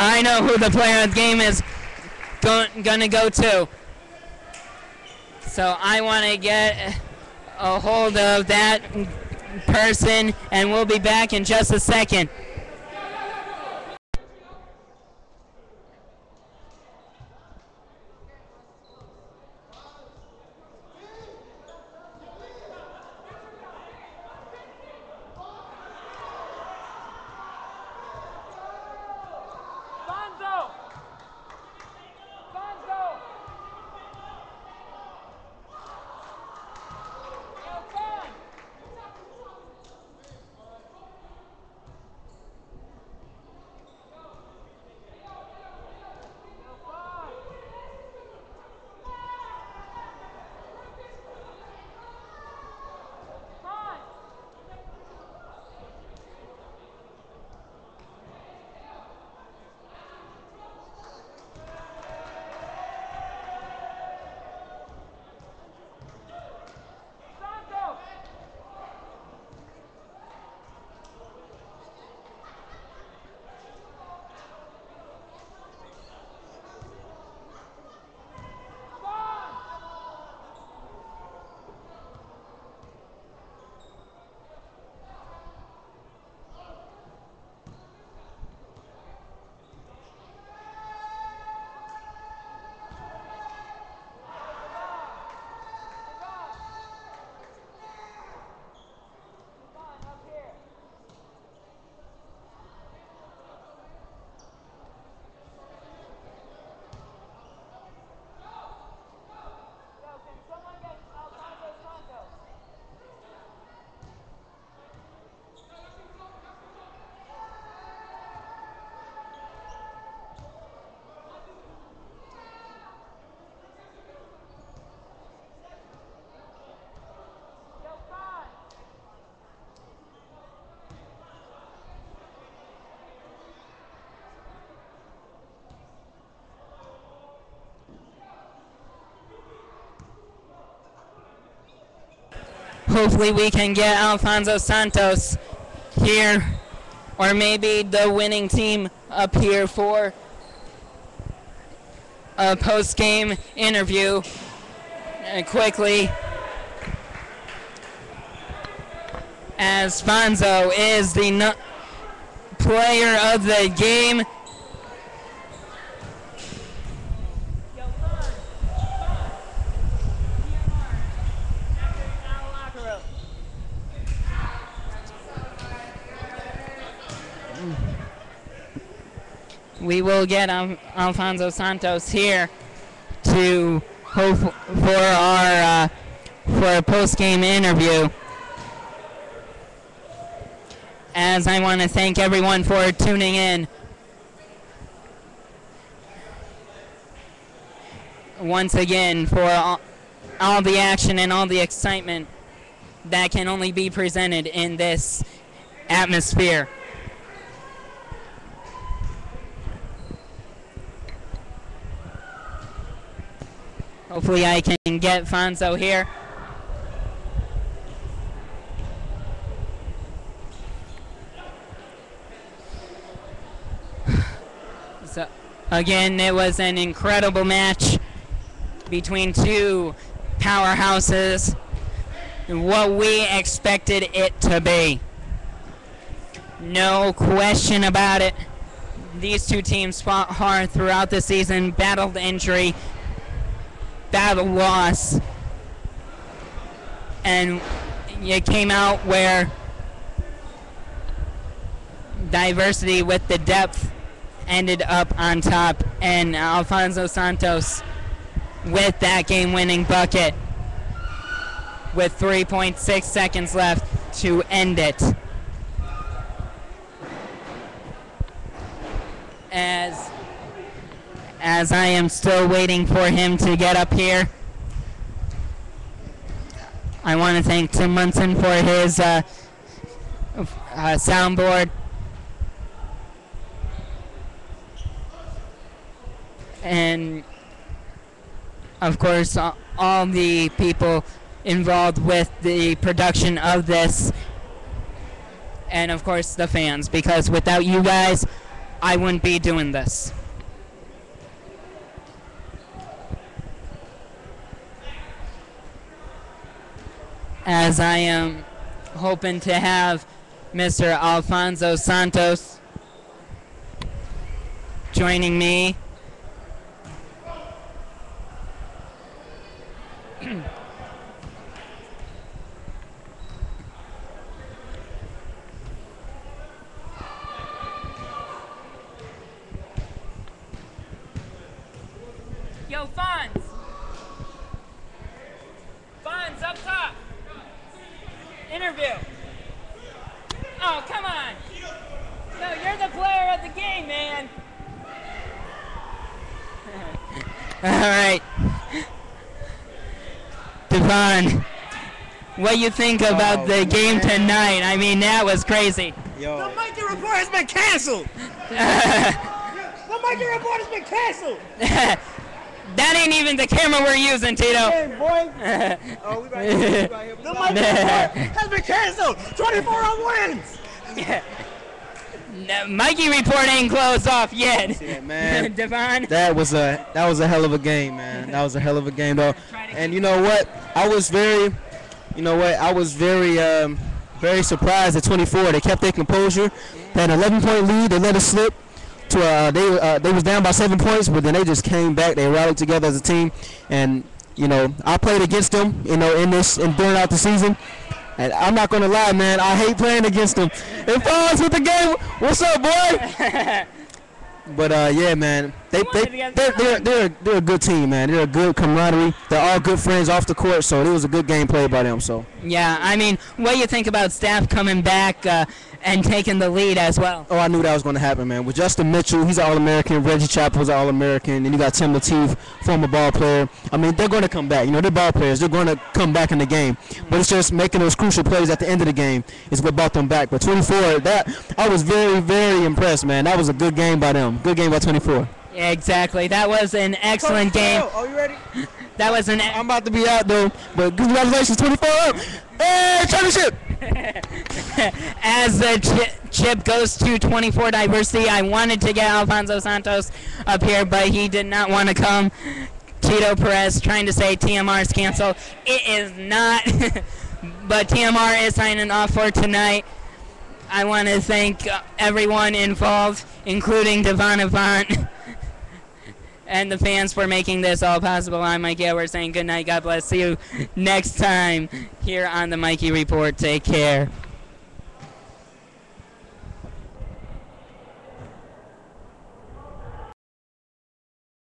I know who the player of the game is gonna go to. So I want to get a hold of that person, and we'll be back in just a second. Hopefully we can get Alfonso Santos here, or maybe the winning team up here for a post-game interview quickly, as Fonzo is the player of the game. We will get Alfonso Santos here to hope for a post-game interview. As I want to thank everyone for tuning in. Once again, for all the action and all the excitement that can only be presented in this atmosphere. Hopefully I can get Fonzo here. So, again, it was an incredible match between two powerhouses. What we expected it to be. No question about it. These two teams fought hard throughout the season, battled injury, battle loss, and it came out where diversity with the depth ended up on top, and Alfonso Santos with that game-winning bucket with 3.6 seconds left to end it. As I am still waiting for him to get up here, I want to thank Tim Munson for his soundboard. And, of course, all the people involved with the production of this. And, of course, the fans, because without you guys, I wouldn't be doing this. As I am hoping to have Mr. Alfonso Santos joining me. Yo, Fonz! Fonz, up top! Interview! Oh, come on! No, you're the player of the game, man! Alright. Devon, what you think about the game tonight? I mean, that was crazy. Yo. The Mikey report has been canceled! The Mikey report has been canceled! That ain't even the camera we're using, Tito. Hey, boy. Oh, we right here. The Mikey report has been canceled. 24 wins. No, Mikey report ain't closed off yet. Yeah, man. Devon. That was a hell of a game, man. That was a hell of a game, though. And you know what? I was very, very surprised at 24. They kept their composure. They had an 11-point lead. They let it slip. They was down by 7 points, but then they just came back. They rallied together as a team, and I played against them, in during out the season, and I'm not gonna lie, man, I hate playing against them. If I was with the game, what's up, boy? But yeah, man, they're a good team, man. They're a good camaraderie. They're all good friends off the court, so it was a good game played by them. So yeah, I mean, what do you think about Staff coming back and taking the lead as well? Oh, I knew that was going to happen, man. With Justin Mitchell, he's an All-American. Reggie Chappell's an All-American. And you got Tim Lateef, former ball player. I mean, they're going to come back. They're ball players. They're going to come back in the game. But it's just making those crucial plays at the end of the game is what brought them back. But 24, I was very, very impressed, man. That was a good game by them. Good game by 24. Yeah, exactly. That was an excellent game. Oh, you ready? That was an. I'm about to be out though, but congratulations, 24 up. Hey, championship! As the chip goes to 24 diversity, I wanted to get Alfonso Santos up here, but he did not want to come. Tito Perez trying to say TMR is canceled. It is not, but TMR is signing off for tonight. I want to thank everyone involved, including Devon Avant. And the fans for making this all possible. I'm Mikey Edwards saying good night. God bless. See you next time here on the Mikey Report. Take care.